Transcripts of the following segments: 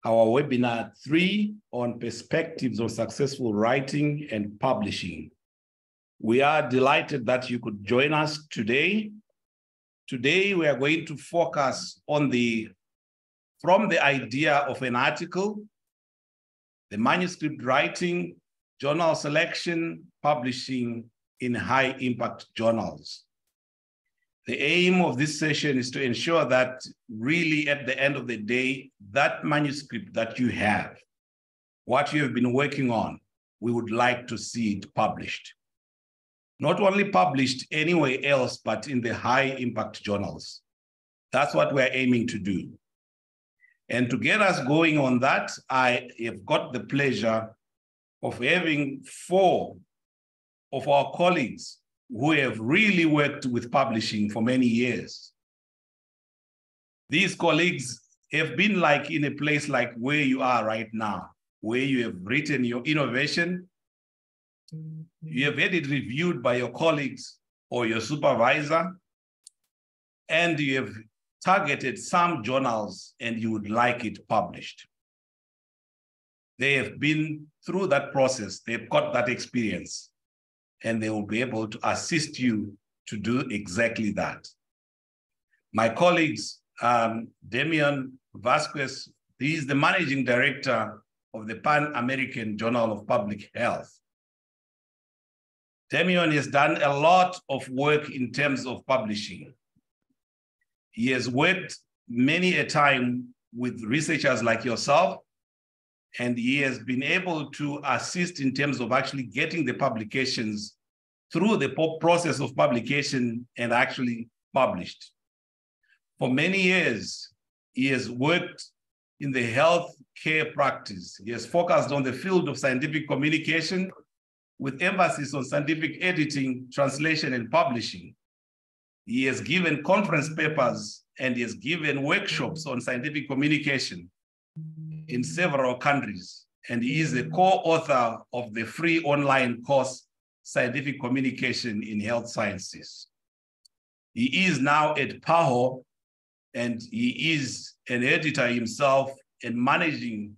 our webinar 3 on perspectives on successful writing and publishing. We are delighted that you could join us today. Today, we are going to focus on from the idea of an article, the manuscript writing, journal selection, publishing in high impact journals. The aim of this session is to ensure that really at the end of the day, that manuscript that you have, what you have been working on, we would like to see it published. Not only published anywhere else, but in the high impact journals. That's what we're aiming to do. And to get us going on that, I have got the pleasure of having 4 of our colleagues who have really worked with publishing for many years. These colleagues have been like in a place like where you are right now, where you have written your innovation, you have had it reviewed by your colleagues or your supervisor, and you have targeted some journals and you would like it published. They have been through that process, they've got that experience, and they will be able to assist you to do exactly that. My colleagues, Damien, Vazquez, he is the managing director of the Pan-American Journal of Public Health. Damien has done a lot of work in terms of publishing. He has worked many a time with researchers like yourself, and he has been able to assist in terms of actually getting the publications through the process of publication and actually published. For many years, he has worked in the health care practice. He has focused on the field of scientific communication with emphasis on scientific editing, translation, and publishing. He has given conference papers and he has given workshops on scientific communication in several countries. And he is a co-author of the free online course, Scientific Communication in Health Sciences. He is now at PAHO, and he is an editor himself and managing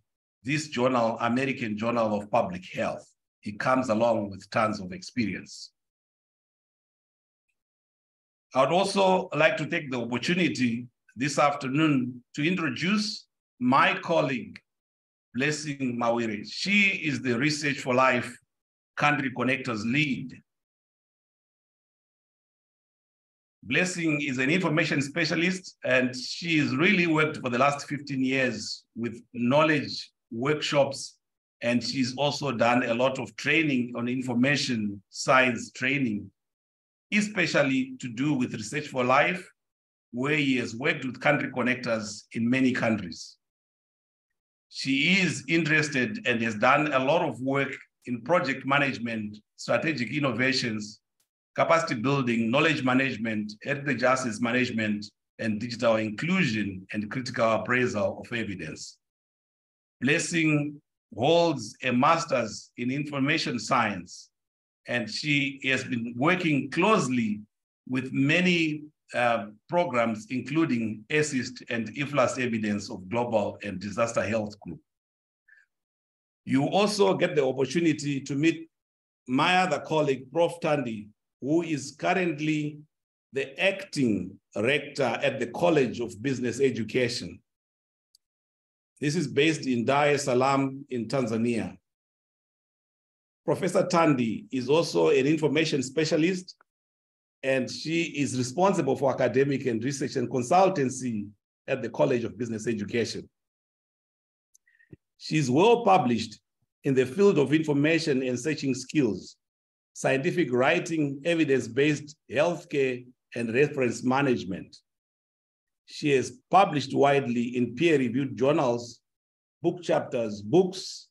this journal, American Journal of Public Health. He comes along with tons of experience. I would also like to take the opportunity this afternoon to introduce my colleague, Blessing Mawire. She is the Research for Life Country Connectors lead. Blessing is an information specialist, and she has really worked for the last 15 years with knowledge workshops, and she's also done a lot of training on information science training, especially to do with Research for Life, where he has worked with country connectors in many countries. She is interested and has done a lot of work in project management, strategic innovations, capacity building, knowledge management, heritage justice management, and digital inclusion and critical appraisal of evidence. Blessing holds a master's in information science, and she has been working closely with many programs, including ASSIST and IFLAS Evidence of Global and Disaster Health Group. You also get the opportunity to meet my other colleague, Prof. Tandi, who is currently the acting rector at the College of Business Education. This is based in Dar es Salaam in Tanzania. Professor Tandi is also an information specialist, and she is responsible for academic and research and consultancy at the College of Business Education. She's well published in the field of information and searching skills, scientific writing, evidence-based healthcare, and reference management. She has published widely in peer-reviewed journals, book chapters, books,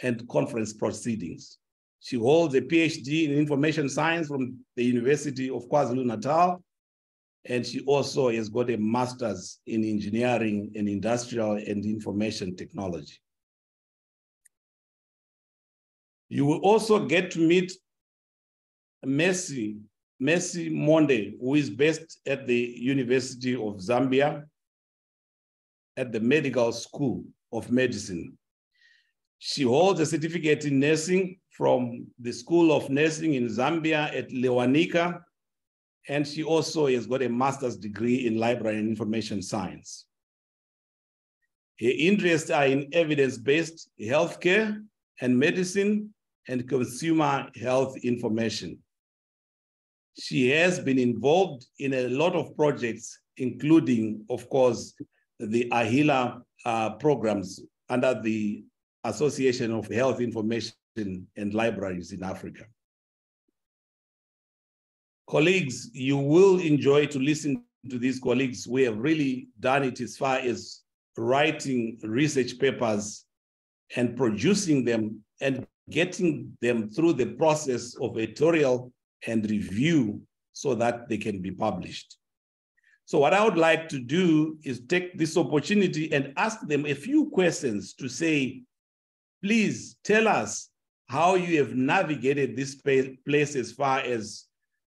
and conference proceedings. She holds a PhD in information science from the University of KwaZulu-Natal, and she also has got a master's in engineering and industrial and information technology. You will also get to meet Messi Monde, who is based at the University of Zambia at the medical school. of Medicine. She holds a certificate in nursing from the School of Nursing in Zambia at Lewanika, and she also has got a master's degree in library and information science. Her interests are in evidence-based healthcare and medicine and consumer health information. She has been involved in a lot of projects, including, of course, the AHILA programs under the Association of Health Information and Libraries in Africa. Colleagues, you will enjoy to listen to these colleagues who have really done it as far as writing research papers and producing them and getting them through the process of editorial and review so that they can be published. So what I would like to do is take this opportunity and ask them a few questions to say, please tell us how you have navigated this place as far as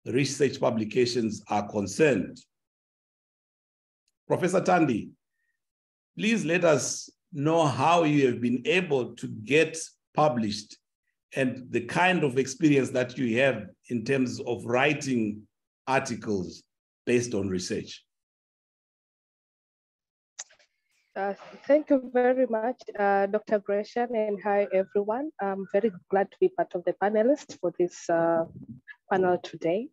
research publications are concerned. Professor Tandi, please let us know how you have been able to get published and the kind of experience that you have in terms of writing articles based on research. Thank you very much, Dr. Gracian, and hi, everyone. I'm very glad to be part of the panelists for this panel today.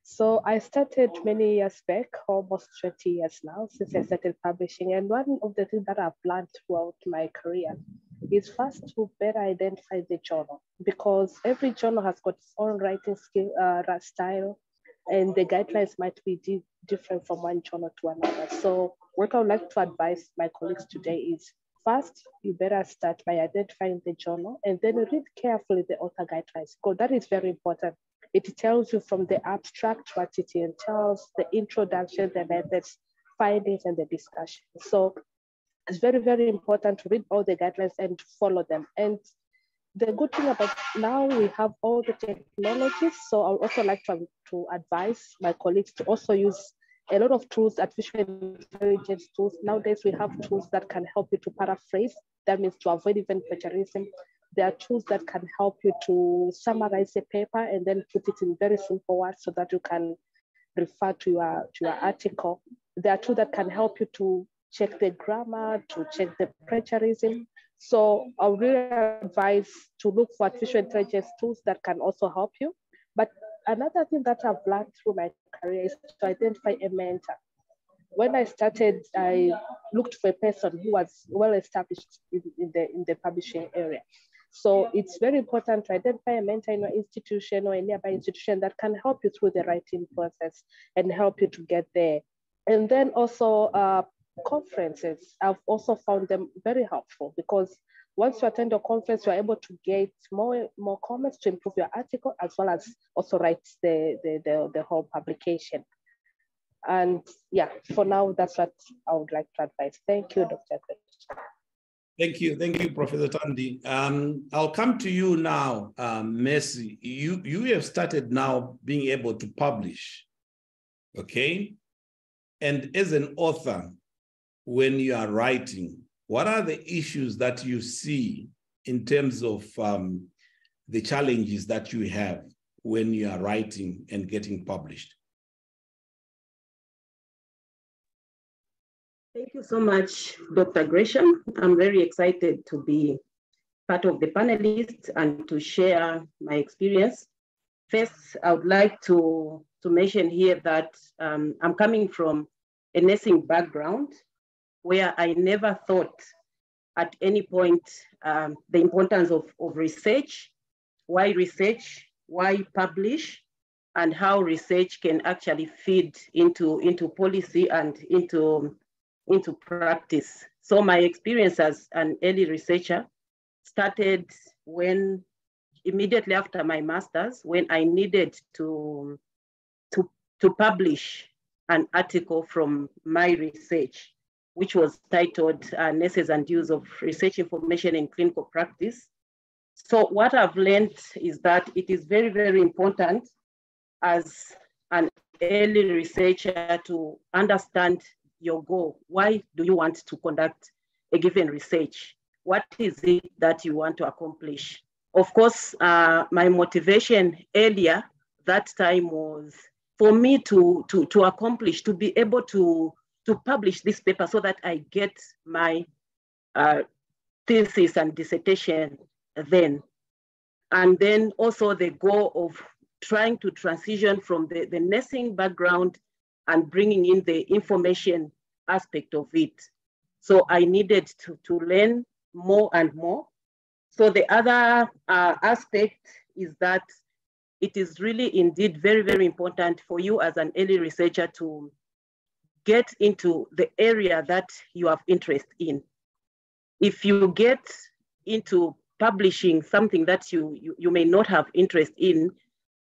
So I started many years back, almost 20 years now, since I started publishing. And one of the things that I've learned throughout my career is first to better identify the journal, because every journal has got its own writing skill, style, and the guidelines might be different from one journal to another. So what I would like to advise my colleagues today is, first, you better start by identifying the journal and then read carefully the author guidelines, because that is very important. It tells you from the abstract what it entails, the introduction, the methods, findings, and the discussion. So it's very, very important to read all the guidelines and follow them. And the good thing about now, we have all the technologies. So I would also like to advise my colleagues to also use a lot of tools, artificial intelligence tools. Nowadays, we have tools that can help you to paraphrase. That means to avoid even plagiarism. There are tools that can help you to summarize a paper and then put it in very simple words so that you can refer to your article. There are tools that can help you to check the grammar, to check the plagiarism. So I would really advise to look for artificial intelligence tools that can also help you. But another thing that I've learned through my career is to identify a mentor. When I started, I looked for a person who was well established in the publishing area. So it's very important to identify a mentor in your institution or a nearby institution that can help you through the writing process and help you to get there. And then also conferences, I've also found them very helpful, because once you attend a conference, you're able to get more comments to improve your article, as well as also write the whole publication. And yeah, for now, that's what I would like to advise. Thank you, Dr. Gracian. Thank you, Professor Tandi. I'll come to you now, Mercy. You have started now being able to publish, okay? And as an author, when you are writing, what are the issues that you see in terms of the challenges that you have when you are writing and getting published? Thank you so much, Dr. Gracian. I'm very excited to be part of the panelists and to share my experience. First, I would like to mention here that I'm coming from a nursing background where I never thought at any point the importance of research, why publish, and how research can actually feed into policy and into practice. So my experience as an early researcher started when, immediately after my master's, when I needed to publish an article from my research, which was titled Nurses and Use of Research Information in Clinical Practice. So what I've learned is that it is very, very important as an early researcher to understand your goal. Why do you want to conduct a given research. What is it that you want to accomplish? Of course, my motivation earlier that time was for me to accomplish, to be able to publish this paper so that I get my thesis and dissertation then. And then also the goal of trying to transition from the nursing background and bringing in the information aspect of it. So I needed to learn more and more. So the other aspect is that it is really indeed very, very important for you as an early researcher to get into the area that you have interest in. If you get into publishing something that you may not have interest in,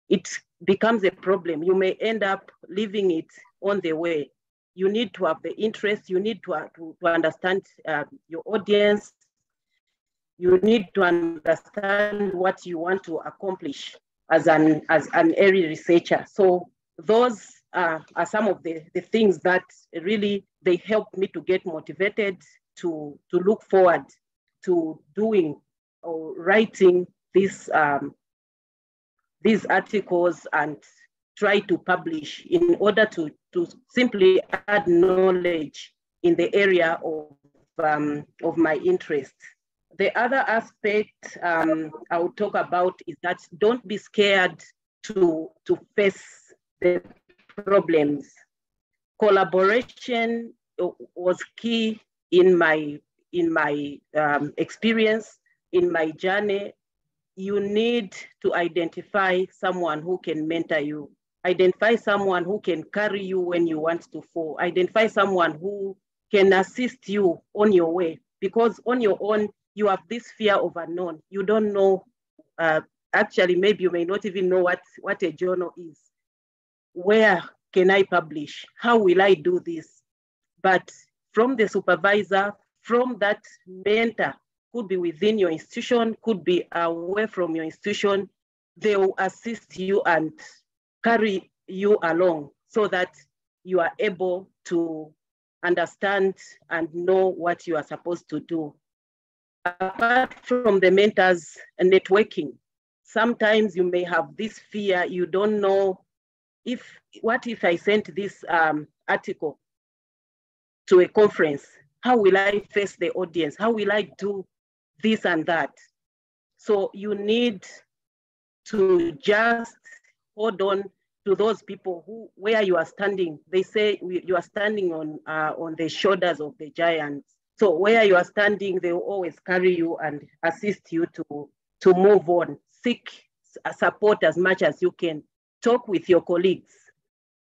it becomes a problem. You may end up leaving it on the way. You need to have the interest, you need to understand your audience, you need to understand what you want to accomplish as an early researcher. So those are some of the things that really, they helped me to get motivated to look forward to doing or writing these articles and try to publish in order to simply add knowledge in the area of my interest. The other aspect I will talk about is that don't be scared to face the problems. Collaboration was key in my experience, in my journey. You need to identify someone who can mentor you. Identify someone who can carry you when you want to fall. Identify someone who can assist you on your way, because on your own, you have this fear of unknown. You don't know, actually, maybe you may not even know what a journal is. Where can I publish? How will I do this? But from the supervisor, from that mentor, could be within your institution, could be away from your institution, they will assist you and carry you along so that you are able to understand and know what you are supposed to do. Apart from the mentors and networking, sometimes you may have this fear, you don't know what if I sent this article to a conference? How will I face the audience? How will I do this and that? So you need to just hold on to those people where you are standing. They say you are standing on the shoulders of the giants. So where you are standing, they will always carry you and assist you to move on. Seek support as much as you can. Talk with your colleagues.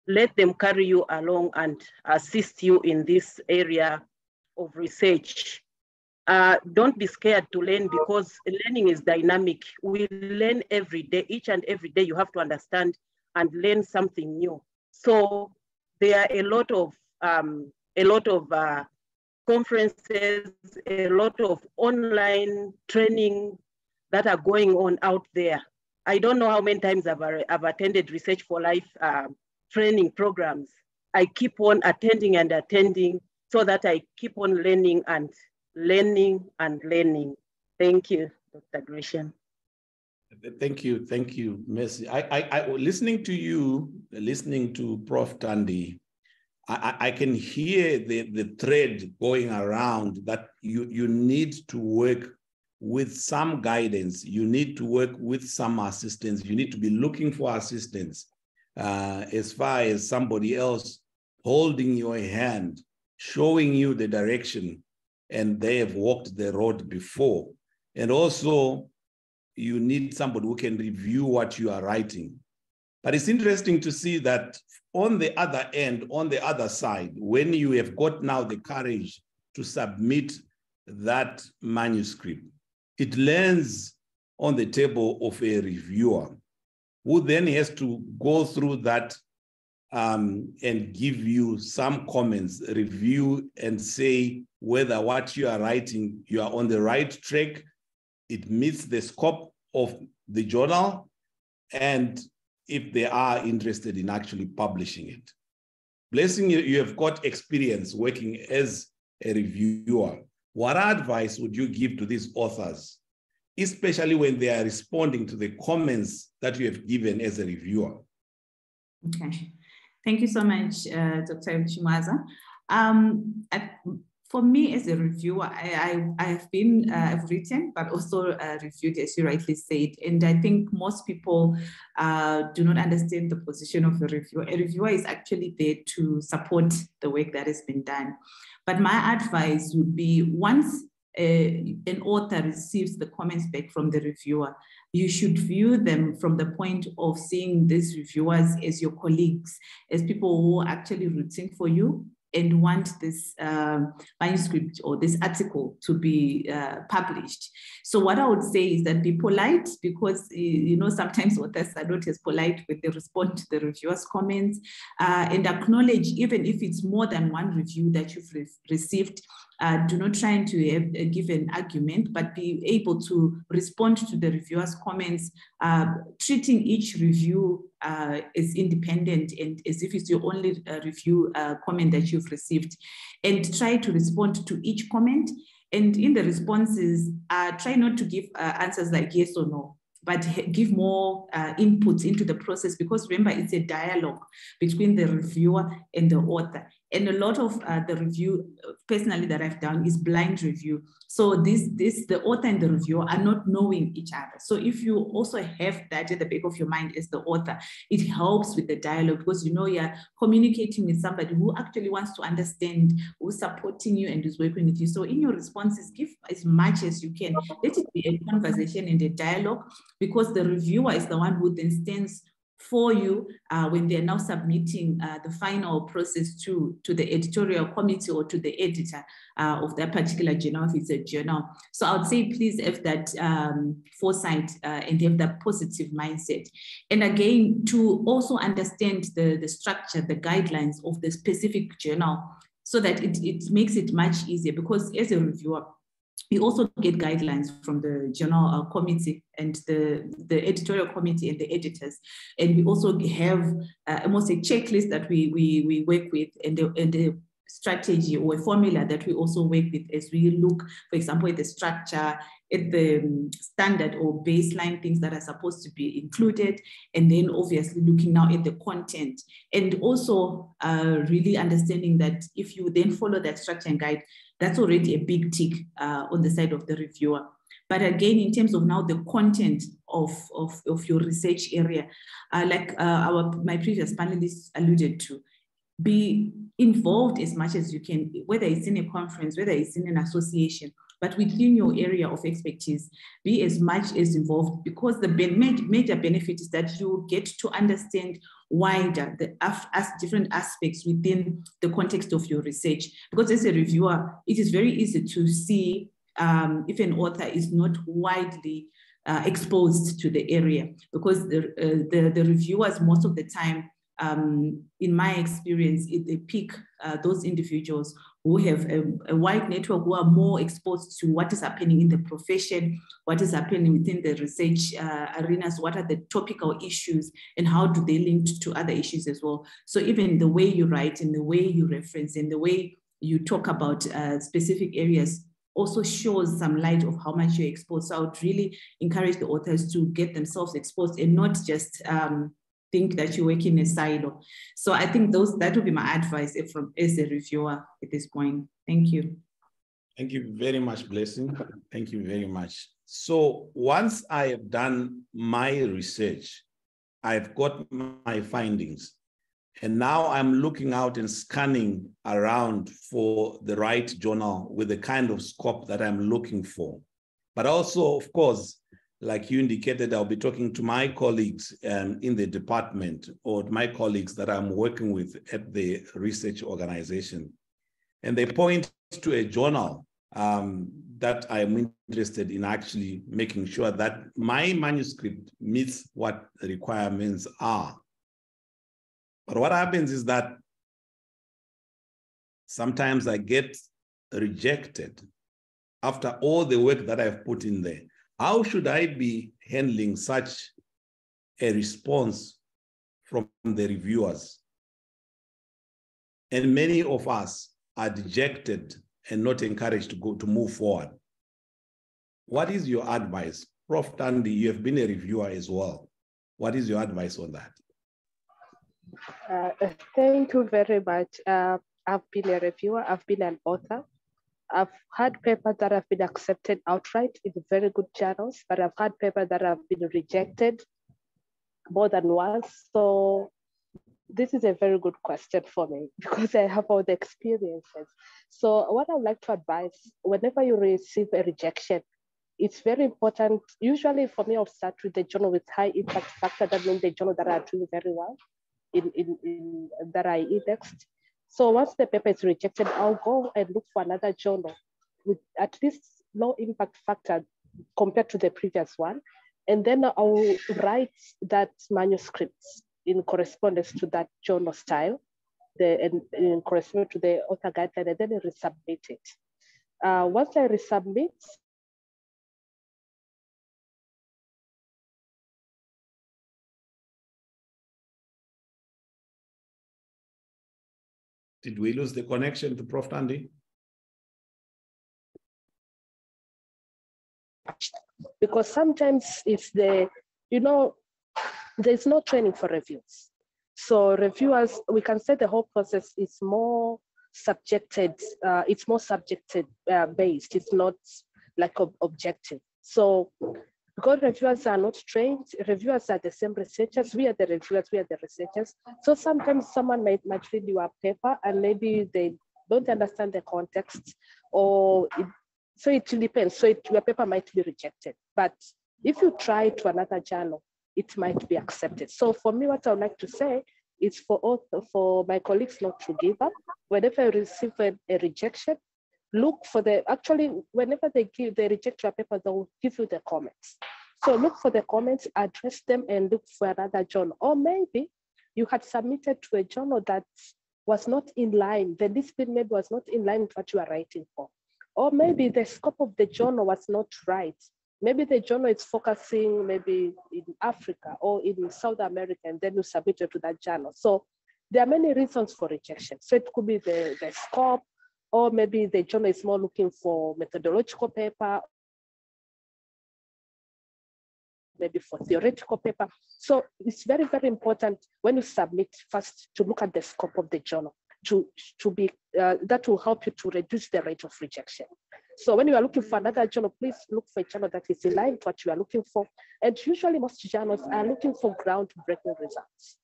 Let them carry you along and assist you in this area of research. Don't be scared to learn, because learning is dynamic. We learn every day. Each and every day you have to understand and learn something new. So there are a lot of conferences, a lot of online training that are going on out there. I don't know how many times I've attended Research for Life training programs. I keep on attending and attending so that I keep on learning and learning and learning. Thank you, Dr. Gracian. Thank you, Mercy. I listening to you, listening to Prof. Tandi, I can hear the thread going around that you need to work with some guidance. You need to work with some assistance. You need to be looking for assistance as far as somebody else holding your hand, showing you the direction, and they have walked the road before. And also, you need somebody who can review what you are writing. But it's interesting to see that on the other end, on the other side, when you have got now the courage to submit that manuscript, it lands on the table of a reviewer who then has to go through that and give you some comments, review and say whether what you are writing, you are on the right track, it meets the scope of the journal, and if they are interested in actually publishing it. Blessing, you have got experience working as a reviewer. what advice would you give to these authors, especially when they are responding to the comments that you have given as a reviewer? Okay, thank you so much, Dr. Chimwaza. For me as a reviewer, I've written, but also reviewed, as you rightly said. And I think most people do not understand the position of a reviewer. A reviewer is actually there to support the work that has been done. But my advice would be, once an author receives the comments back from the reviewer, you should view them from the point of seeing these reviewers as your colleagues, as people who are actually rooting for you and want this manuscript or this article to be published. So what I would say is that be polite, because you know, sometimes authors are not as polite when they respond to the reviewer's comments, and acknowledge, even if it's more than one review that you've received, do not try to give an argument, but be able to respond to the reviewer's comments, treating each review as independent and as if it's your only review comment that you've received, and try to respond to each comment. And in the responses, try not to give answers like yes or no, but give more input into the process, because remember, it's a dialogue between the reviewer and the author. And a lot of the review, personally, that I've done is blind review. So the author and the reviewer are not knowing each other. So if you also have that at the back of your mind as the author, it helps with the dialogue, because you know you're communicating with somebody who actually wants to understand, who's supporting you and is working with you. So in your responses, give as much as you can. Let it be a conversation and a dialogue, because the reviewer is the one who then stands for you when they're now submitting the final process to the editorial committee or to the editor of that particular journal, if it's a journal. So I would say please have that foresight and have that positive mindset. And again, to also understand the structure, the guidelines of the specific journal, so that it makes it much easier, because as a reviewer, we also get guidelines from the journal committee and the editorial committee and the editors. And we also have almost a checklist that we work with, and the strategy or a formula that we also work with as we look, for example, at the structure, at the standard or baseline things that are supposed to be included, and then obviously looking now at the content, and also really understanding that if you then follow that structure and guide, that's already a big tick on the side of the reviewer. But again, in terms of now the content of your research area, like my previous panelists alluded to, be involved as much as you can, whether it's in a conference, whether it's in an association, but within your area of expertise, be as much as involved, because the major benefit is that you get to understand wider different aspects within the context of your research. Because as a reviewer, it is very easy to see if an author is not widely exposed to the area, because the reviewers most of the time, in my experience, they pick those individuals who have a wide network, who are more exposed to what is happening in the profession, what is happening within the research arenas, what are the topical issues, and how do they link to other issues as well. So even the way you write and the way you reference and the way you talk about specific areas also shows some light of how much you're exposed. So I would really encourage the authors to get themselves exposed and not just think that you work in a silo. So I think that would be my advice as a reviewer at this point. Thank you. Thank you very much, Blessing. Thank you very much. So once I have done my research, I've got my findings, and now I'm looking out and scanning around for the right journal with the kind of scope that I'm looking for. But also, of course, like you indicated, I'll be talking to my colleagues in the department, or my colleagues that I'm working with at the research organization. And they point to a journal that I'm interested in actually making sure that my manuscript meets what the requirements are. But what happens is that sometimes I get rejected after all the work that I've put in there. How should I be handling such a response from the reviewers? And many of us are dejected and not encouraged to move forward. What is your advice? Prof. Tandi, you have been a reviewer as well. What is your advice on that? Thank you very much. I've been a reviewer, I've been an author. I've had papers that have been accepted outright in very good journals, but I've had papers that have been rejected more than once. So this is a very good question for me because I have all the experiences. So what I would like to advise, whenever you receive a rejection, it's very important. Usually for me, I'll start with the journal with high impact factor. That means the journal that are doing very well in that I indexed. So once the paper is rejected, I'll go and look for another journal with at least low impact factor compared to the previous one. And then I'll write that manuscript in correspondence to that journal style, in correspondence to the author guideline, and then I resubmit it. Once I resubmit, Did we lose the connection to Prof. Tandi? Because sometimes it's there's no training for reviews. So reviewers, we can say the whole process is more subjected, it's more subjected based, it's not like objective. So because reviewers are not trained, reviewers are the same researchers, we are the reviewers, we are the researchers. So sometimes someone might read your paper and maybe they don't understand the context, or so it depends. So your paper might be rejected. But if you try to another journal, it might be accepted. So for me, what I would like to say is for my colleagues not to give up. Whenever you receive a rejection, look for whenever they reject your paper, they will give you the comments. So look for the comments, address them, and look for another journal. Or maybe you had submitted to a journal that was not in line, the discipline maybe was not in line with what you are writing for. Or maybe the scope of the journal was not right. Maybe the journal is focusing maybe in Africa or in South America, and then you submit it to that journal. So there are many reasons for rejection. So it could be the scope, or maybe the journal is more looking for methodological paper, maybe for theoretical paper. So it's very, very important when you submit first to look at the scope of the journal that will help you to reduce the rate of rejection. So when you are looking for another journal, please look for a journal that is in line with what you are looking for. And usually most journals are looking for groundbreaking results.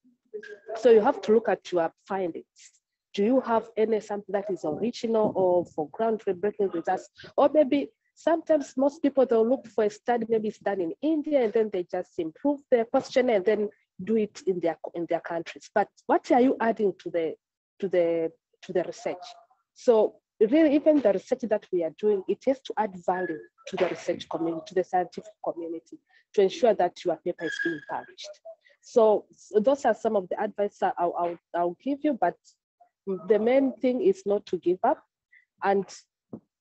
So you have to look at your findings. Do you have something that is original or for groundbreaking results? Or maybe sometimes most people, they'll look for a study, maybe it's done in India, and then they just improve their question and then do it in their countries. But what are you adding to the research? So really, even the research that we are doing, it has to add value to the research community, to the scientific community, to ensure that your paper is being published. So those are some of the advice I'll give you, but the main thing is not to give up. And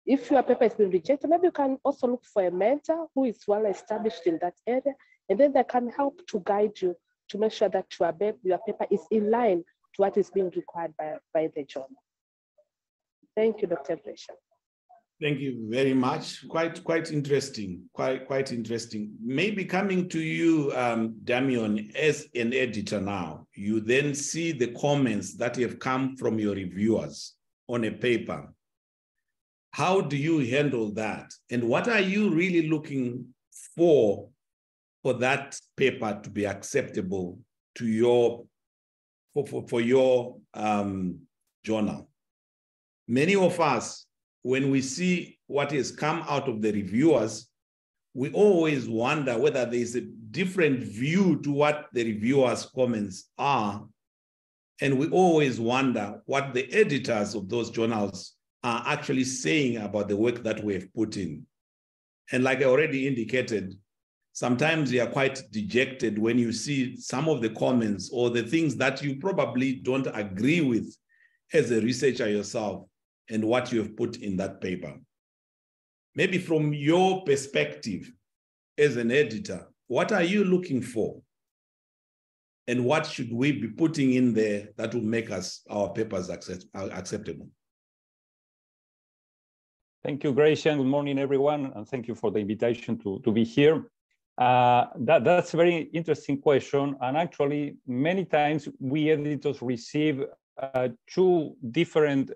if your paper has been rejected, maybe you can also look for a mentor who is well established in that area, and then they can help to guide you to make sure that your paper is in line to what is being required by the journal. Thank you, Dr. Gracian. Thank you very much. Quite interesting. Quite interesting. Maybe coming to you, Damien, as an editor now, you then see the comments that have come from your reviewers on a paper. How do you handle that? And what are you really looking for that paper to be acceptable to your journal? Many of us, when we see what has come out of the reviewers, we always wonder whether there is a different view to what the reviewers' comments are. And we always wonder what the editors of those journals are actually saying about the work that we have put in. And like I already indicated, sometimes you are quite dejected when you see some of the comments or the things that you probably don't agree with as a researcher yourself and what you have put in that paper. Maybe from your perspective as an editor, what are you looking for? And what should we be putting in there that will make our papers acceptable? Thank you, Gracian. Good morning, everyone, and thank you for the invitation to be here. That's a very interesting question, and actually, many times we editors receive two different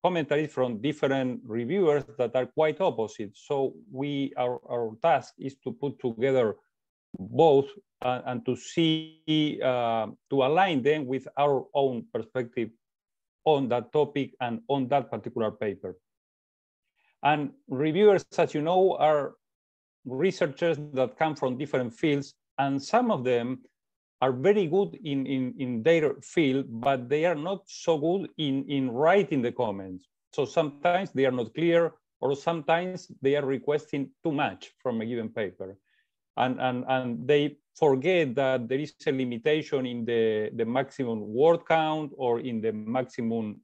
commentaries from different reviewers that are quite opposite. So our task is to put together both and to see, to align them with our own perspective on that topic and on that particular paper. And reviewers, as you know, are researchers that come from different fields, and some of them are very good in their field, but they are not so good in writing the comments. So sometimes they are not clear, or sometimes they are requesting too much from a given paper. And they forget that there is a limitation in the maximum word count or in the maximum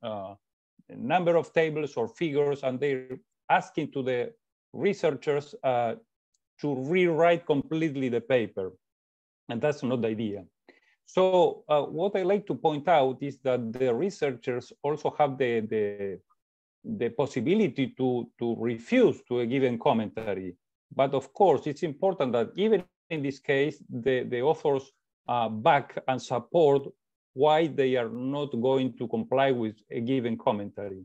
number of tables or figures, and they're asking to the researchers to rewrite completely the paper. And that's not the idea. So what I like to point out is that the researchers also have the possibility to refuse to a given commentary. But of course, it's important that even in this case, the authors back and support why they are not going to comply with a given commentary.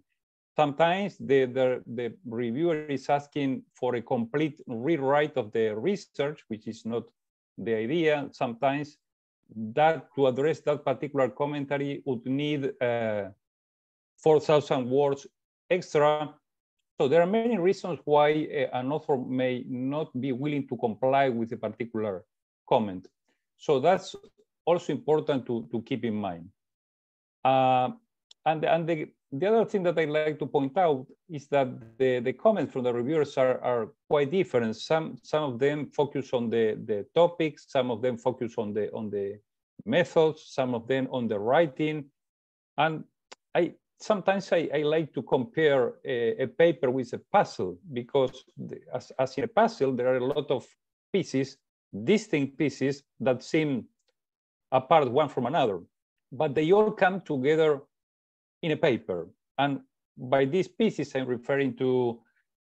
Sometimes the reviewer is asking for a complete rewrite of the research, which is not the idea. Sometimes that to address that particular commentary would need 4,000 words extra. So there are many reasons why an author may not be willing to comply with a particular comment. So that's also important to keep in mind. And the other thing that I like to point out is that the comments from the reviewers are quite different. Some of them focus on the topics, some of them focus on the methods, some of them on the writing. And sometimes I like to compare a paper with a puzzle, because as in a puzzle, there are a lot of pieces, distinct pieces that seem apart one from another, but they all come together in a paper. And by these pieces, I'm referring to,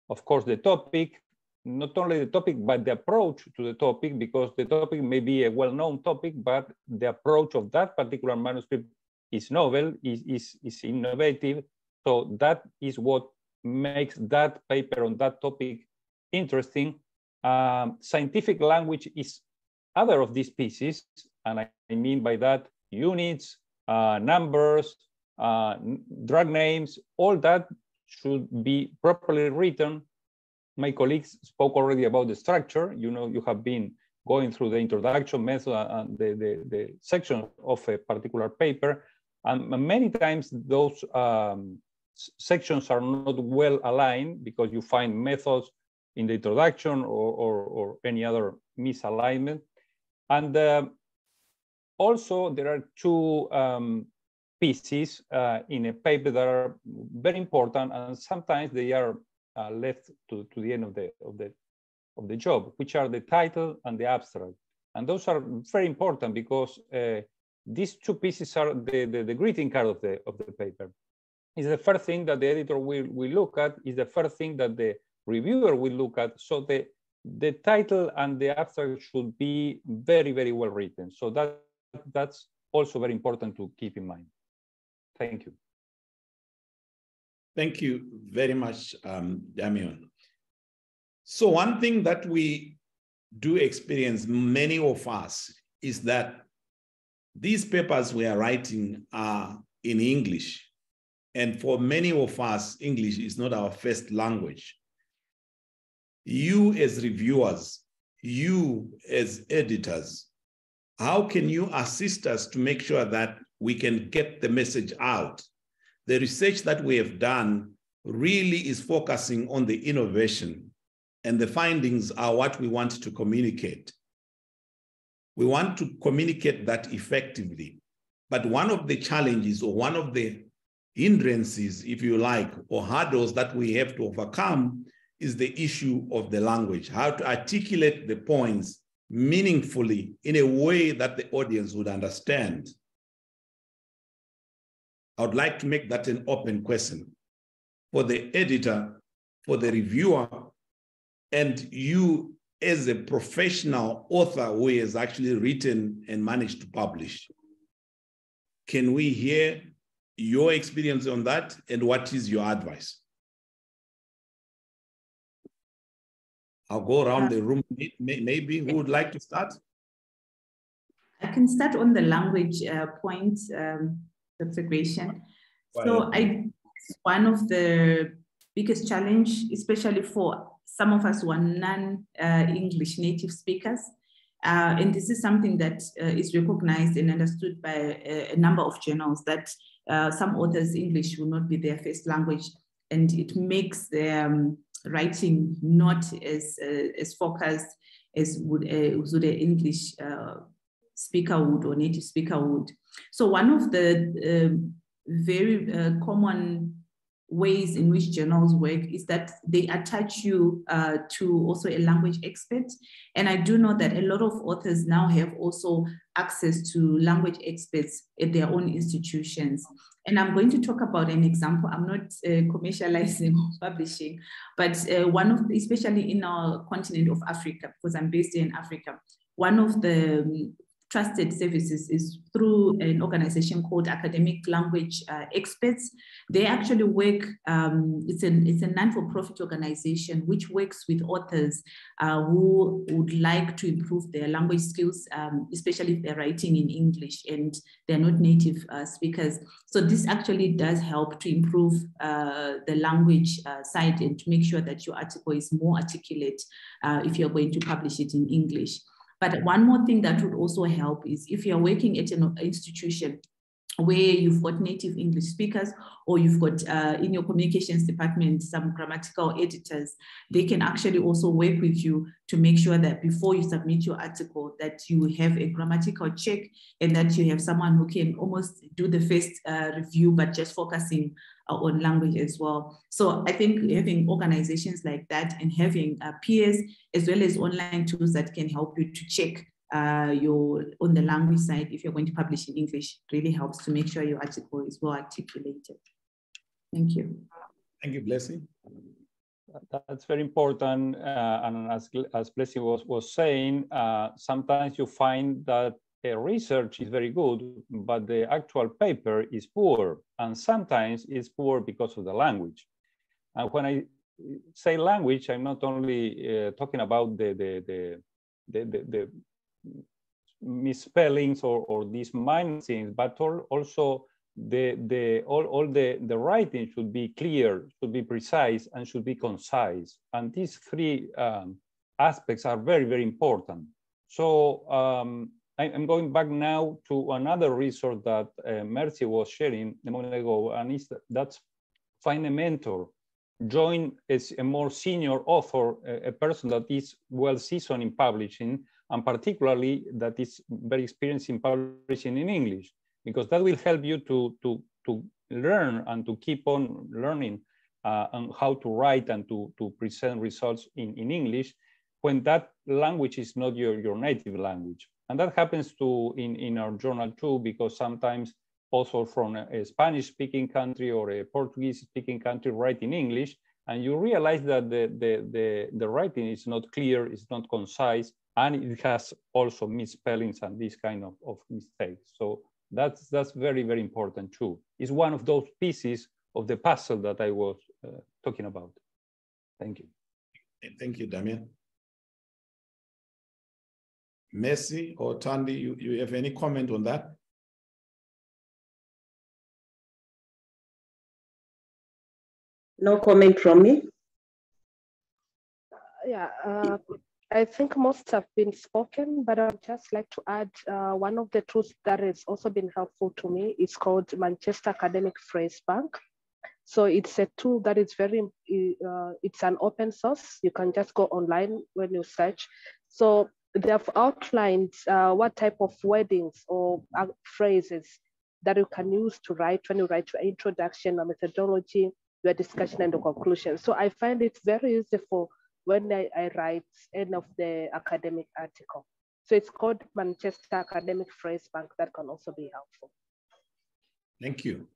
of course, the topic, not only the topic, but the approach to the topic, because the topic may be a well-known topic, but the approach of that particular manuscript is novel, is innovative. So that is what makes that paper on that topic interesting. Scientific language is other of these pieces, and I mean by that units, numbers, drug names, all that should be properly written. My colleagues spoke already about the structure. You know, you have been going through the introduction method and the section of a particular paper. And many times those sections are not well aligned because you find methods in the introduction or any other misalignment. And also there are two pieces in a paper that are very important, and sometimes they are left to the end of the job, which are the title and the abstract. And those are very important because these two pieces are the greeting card of the paper. It's the first thing that the editor will look at, is the first thing that the reviewer will look at. So the title and the abstract should be very, very well written. So that's also very important to keep in mind. Thank you. Thank you very much, Damien. So one thing that we do experience, many of us, is that these papers we are writing are in English. And for many of us, English is not our first language. You as reviewers, you as editors, how can you assist us to make sure that we can get the message out? The research that we have done really is focusing on the innovation, and the findings are what we want to communicate. We want to communicate that effectively. But one of the challenges, or one of the hindrances, if you like, or hurdles that we have to overcome is the issue of the language, how to articulate the points meaningfully in a way that the audience would understand. I would like to make that an open question for the editor, for the reviewer and you as a professional author who has actually written and managed to publish. Can we hear your experience on that and what is your advice? I'll go around the room. Maybe who would like to start? I can start on the language point, Dr. Gracian. So one of the biggest challenge, especially for some of us who are non-English native speakers, and this is something that is recognized and understood by a number of journals, that some authors' English will not be their first language, and it makes their writing not as focused as would an English speaker would or native speaker would. So one of the very common ways in which journals work is that they attach you to also a language expert. And I do know that a lot of authors now have also access to language experts at their own institutions. And I'm going to talk about an example. I'm not commercializing or publishing, but one of, especially in our continent of Africa, because I'm based in Africa, one of the trusted services is through an organization called Academic Language Experts. They actually work, it's a non-for-profit organization which works with authors who would like to improve their language skills, especially if they're writing in English and they're not native speakers. So this actually does help to improve the language side and to make sure that your article is more articulate if you're going to publish it in English. But one more thing that would also help is if you're working at an institution where you've got native English speakers, or you've got in your communications department some grammatical editors, they can actually also work with you to make sure that before you submit your article that you have a grammatical check and that you have someone who can almost do the first review, but just focusing on language as well. So I think having organizations like that and having peers as well as online tools that can help you to check on the language side, if you're going to publish in English, really helps to make sure your article is well articulated. Thank you. Thank you, Blessy. That's very important. And as Blessy was saying, sometimes you find that research is very good, but the actual paper is poor. And sometimes it's poor because of the language. And when I say language, I'm not only talking about the misspellings or these minor things, but also all the writing should be clear, should be precise, and should be concise. And these three aspects are very, very important. So I'm going back now to another resource that Mercy was sharing a moment ago, and that's find a mentor. Join as a more senior author, a person that is well seasoned in publishing, and particularly that is very experienced in publishing in English, because that will help you to learn and to keep on learning on how to write and to present results in English when that language is not your native language. And that happens in our journal too, because sometimes also from a Spanish-speaking country or a Portuguese-speaking country write in English, and you realize that the writing is not clear, it's not concise, and it has also misspellings and this kind of mistakes. So that's very, very important too. It's one of those pieces of the puzzle that I was talking about. Thank you. Thank you, Damien. Mercy or Tandi, you have any comment on that? No comment from me. Yeah, I think most have been spoken, but I'd just like to add one of the tools that has also been helpful to me is called Manchester Academic Phrase Bank. So it's a tool that is it's an open source. You can just go online when you search. So they have outlined what type of wordings or phrases that you can use to write when you write your introduction, or methodology, your discussion, and the conclusion. So I find it very useful when I write end of the academic article. So it's called Manchester Academic Phrase Bank. That can also be helpful. Thank you.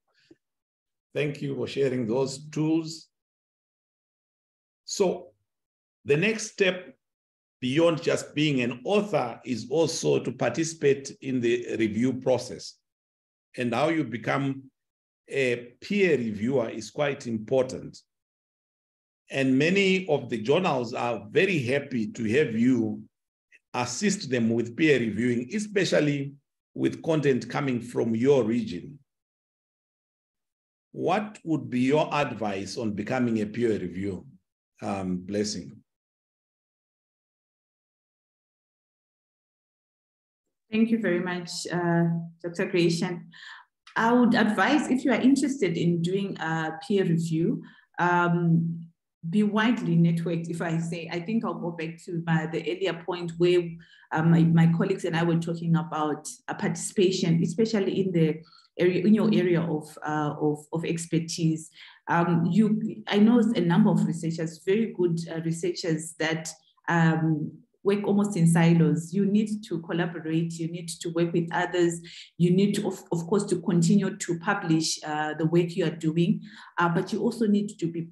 Thank you for sharing those tools. So the next step beyond just being an author is also to participate in the review process. And how you become a peer reviewer is quite important. And many of the journals are very happy to have you assist them with peer reviewing, especially with content coming from your region. What would be your advice on becoming a peer reviewer? Blessing. Thank you very much, Dr. Gracian. I would advise, if you are interested in doing a peer review, be widely networked. If I say, I think I'll go back to the earlier point where my colleagues and I were talking about participation, especially in the area, in your area of expertise. I know a number of researchers, very good researchers that work almost in silos. You need to collaborate, you need to work with others, you need to, of course, to continue to publish the work you are doing, but you also need to be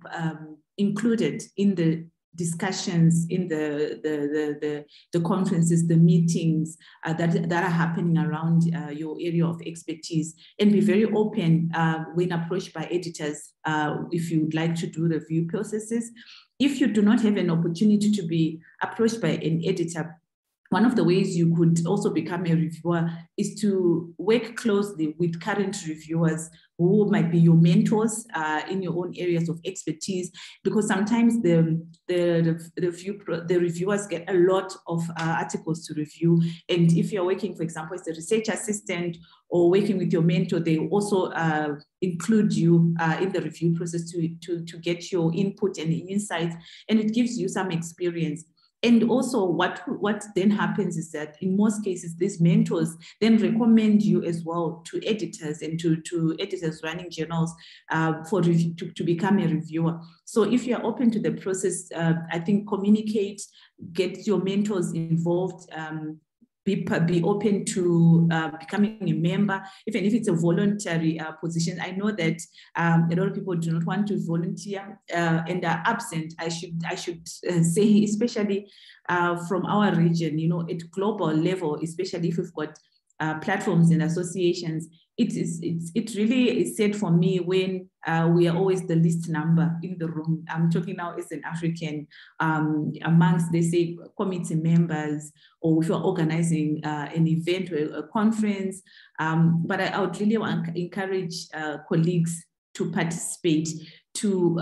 included in the discussions, in the conferences, the meetings that are happening around your area of expertise, and be very open when approached by editors if you would like to do review processes. If you do not have an opportunity to be approached by an editor, one of the ways you could also become a reviewer is to work closely with current reviewers who might be your mentors in your own areas of expertise, because sometimes the reviewers get a lot of articles to review. And if you're working, for example, as a research assistant or working with your mentor, they also include you in the review process to get your input and insights, and it gives you some experience. And also what then happens is that in most cases, these mentors then recommend you as well to editors and to editors running journals to become a reviewer. So if you're open to the process, I think communicate, get your mentors involved, be open to becoming a member, even if it's a voluntary position. I know that a lot of people do not want to volunteer and are absent. I should say, especially from our region, you know, at global level, especially if we've got platforms and associations, it really is sad for me when we are always the least number in the room. I'm talking now as an African amongst, they say, committee members, or if you're organizing an event or a conference. But I would really encourage colleagues to participate, to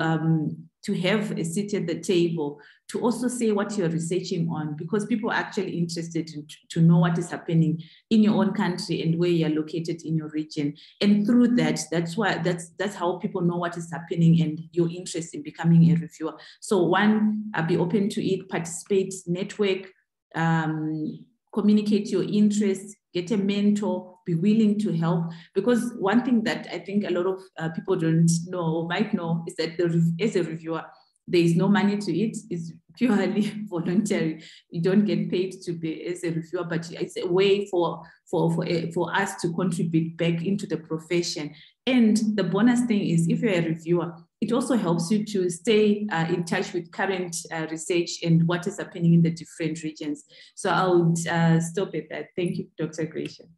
have a seat at the table, to also say what you're researching on, because people are actually interested to know what is happening in your own country and where you're located in your region. And through that, that's how people know what is happening and your interest in becoming a reviewer. So one, be open to it, participate, network, communicate your interests, get a mentor, be willing to help. Because one thing that I think a lot of people don't know or might know is that as a reviewer, there is no money to it. It's purely voluntary. You don't get paid to be as a reviewer, but it's a way for us to contribute back into the profession. And the bonus thing is, if you're a reviewer, it also helps you to stay in touch with current research and what is happening in the different regions. So I would stop at that. Thank you, Dr. Gracian.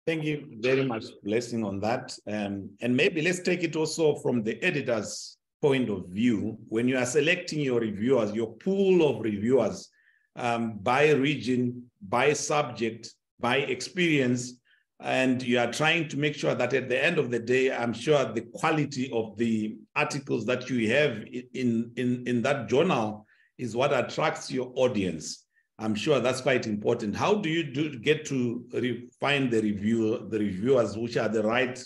Thank you very much, Blessing, on that. And maybe let's take it also from the editor's point of view. When you are selecting your reviewers, your pool of reviewers, by region, by subject, by experience, and you are trying to make sure that at the end of the day, I'm sure the quality of the articles that you have in that journal is what attracts your audience. I'm sure that's quite important. How do you get to find the reviewers which are the right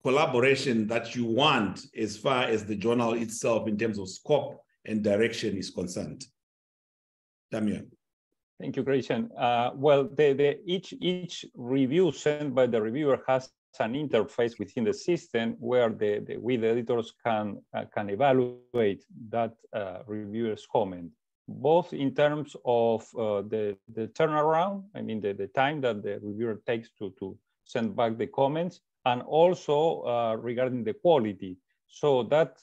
collaboration that you want as far as the journal itself in terms of scope and direction is concerned? Damien. Thank you, Gracian. Well, each review sent by the reviewer has an interface within the system where we, the editors, can evaluate that reviewer's comment, both in terms of the turnaround, I mean the time that the reviewer takes to send back the comments, and also regarding the quality. So that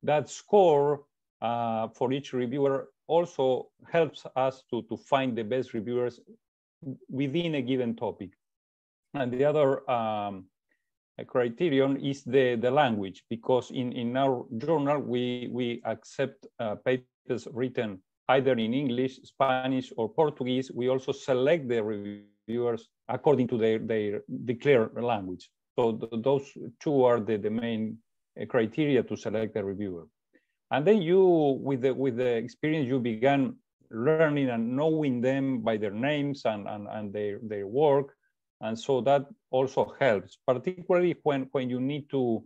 that score for each reviewer also helps us to find the best reviewers within a given topic. And the other criterion is the language, because in our journal, we accept papers written either in English, Spanish, or Portuguese. We also select the reviewers according to their declared language. So those two are the main criteria to select a reviewer. And then you, with the experience, you began learning and knowing them by their names and their work. And so that also helps, particularly when you need to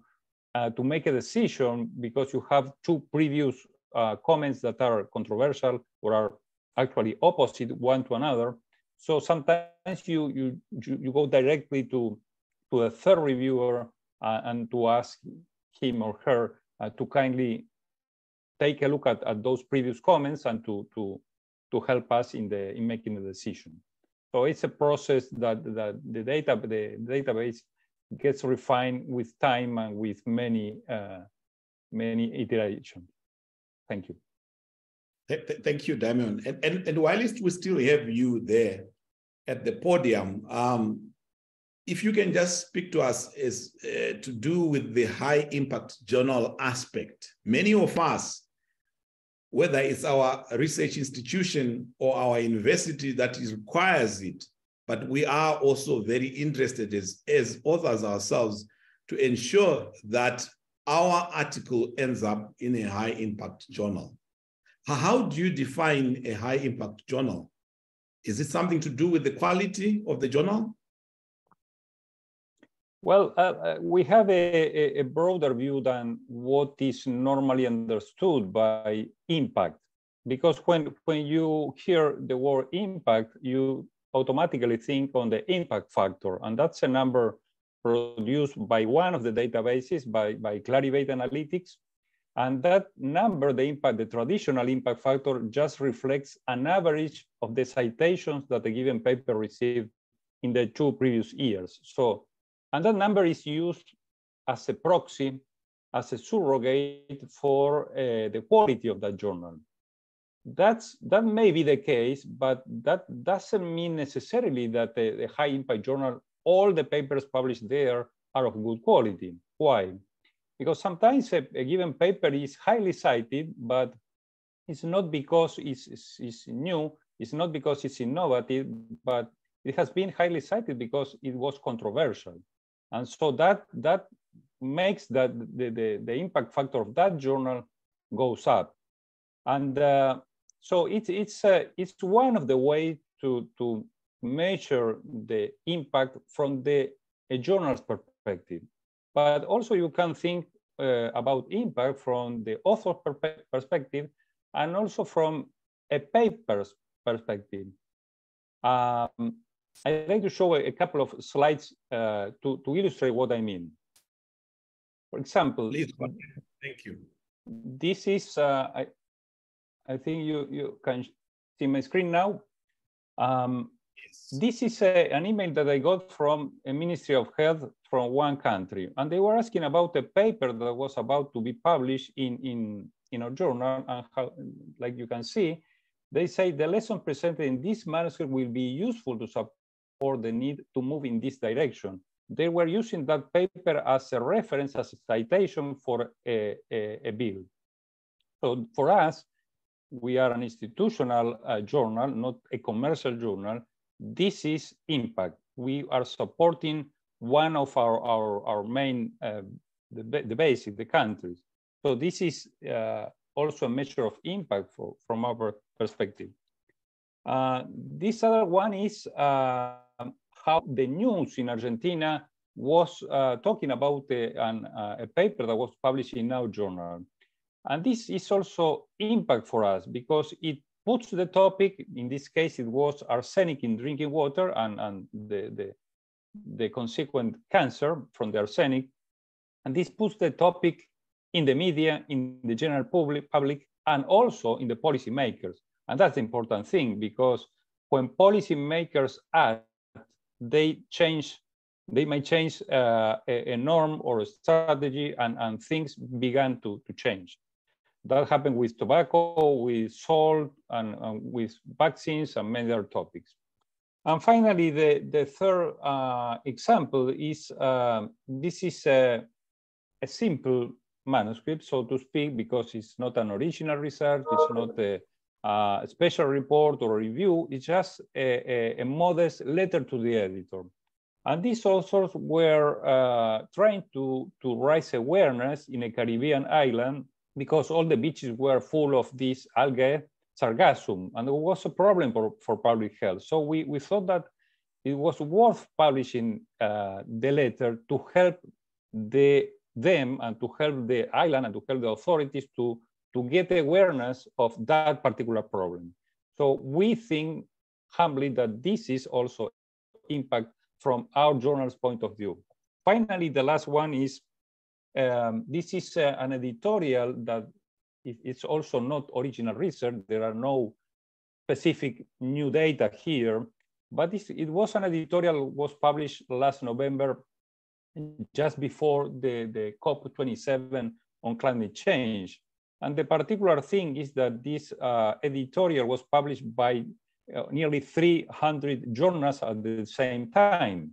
make a decision because you have two previous comments that are controversial or are actually opposite one to another. So sometimes you go directly to a third reviewer and to ask him or her to kindly take a look at those previous comments and to help us in making a decision. So it's a process that the database gets refined with time and with many iterations. Thank you. Thank you, Damien. And while we still have you there at the podium, if you can just speak to us as to do with the high impact journal aspect. Many of us, whether it's our research institution or our university that requires it, but we are also very interested as authors ourselves to ensure that our article ends up in a high impact journal. How do you define a high impact journal? Is it something to do with the quality of the journal? Well, we have a broader view than what is normally understood by impact, because when you hear the word impact, you automatically think on the impact factor, and that's a number produced by one of the databases, by Clarivate Analytics. And that number, the traditional impact factor, just reflects an average of the citations that a given paper received in the 2 previous years. So, and that number is used as a proxy, as a surrogate for the quality of that journal. That may be the case, but that doesn't mean necessarily that the high impact journal, all the papers published there are of good quality. Why? Because sometimes a given paper is highly cited, but it's not because it's new, it's not because it's innovative, but it has been highly cited because it was controversial. And so that makes that the impact factor of that journal goes up. And so it's one of the ways to measure the impact from a journal's perspective. But also you can think about impact from the author's perspective and also from a paper's perspective. I'd like to show a couple of slides to illustrate what I mean. For example, please, thank you. This is, I think you can see my screen now. Yes. This is an email that I got from a Ministry of Health from one country, and they were asking about a paper that was about to be published in a journal, and how, like you can see, they say the lesson presented in this manuscript will be useful to support the need to move in this direction. They were using that paper as a reference, as a citation for a bill. So for us, we are an institutional journal, not a commercial journal. This is impact. We are supporting one of our main, the basic, the countries. So this is also a measure of impact from our perspective. This other one is how the news in Argentina was talking about a paper that was published in our journal. And this is also impact for us because it puts the topic, in this case, it was arsenic in drinking water and the consequent cancer from the arsenic. And this puts the topic in the media, in the general public, and also in the policymakers. And that's the important thing, because when policymakers act, they might change a norm or a strategy, and things began to change. That happened with tobacco, with salt, and with vaccines and many other topics. And finally, the third example is, this is a simple manuscript, so to speak, because it's not an original research, it's not a special report or review, it's just a modest letter to the editor. And these authors were trying to raise awareness in a Caribbean island because all the beaches were full of this algae, sargassum, and it was a problem for public health. So we thought that it was worth publishing the letter to help them and to help the island and to help the authorities to get awareness of that particular problem. So we think humbly that this is also impact from our journal's point of view. Finally, the last one is, this is an editorial that it's also not original research. There are no specific new data here, but it was an editorial was published last November, just before the COP27 on climate change. And the particular thing is that this editorial was published by nearly 300 journals at the same time.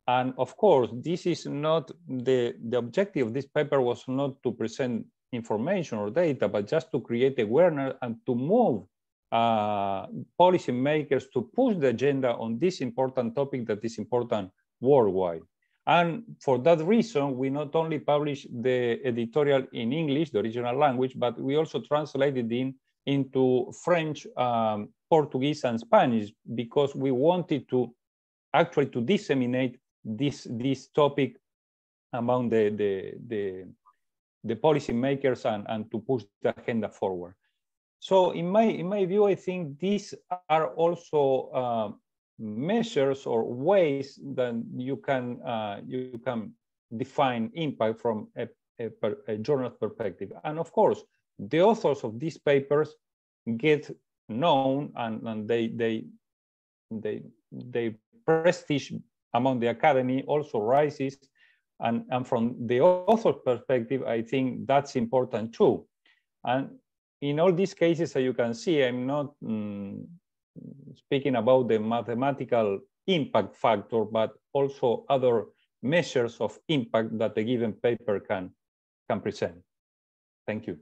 And of course, this is not the objective of this paper was not to present information or data, but just to create awareness and to move policymakers to push the agenda on this important topic that is important worldwide. And for that reason, we not only published the editorial in English, the original language, but we also translated it into French, Portuguese, and Spanish, because we wanted to actually to disseminate this topic among the policymakers and to push the agenda forward. So in my view, I think these are also measures or ways that you can define impact from a journal's perspective. And of course, the authors of these papers get known and they prestige among the academy also rises. And from the author's perspective, I think that's important too. And in all these cases, as you can see, I'm not speaking about the mathematical impact factor, but also other measures of impact that a given paper can present. Thank you.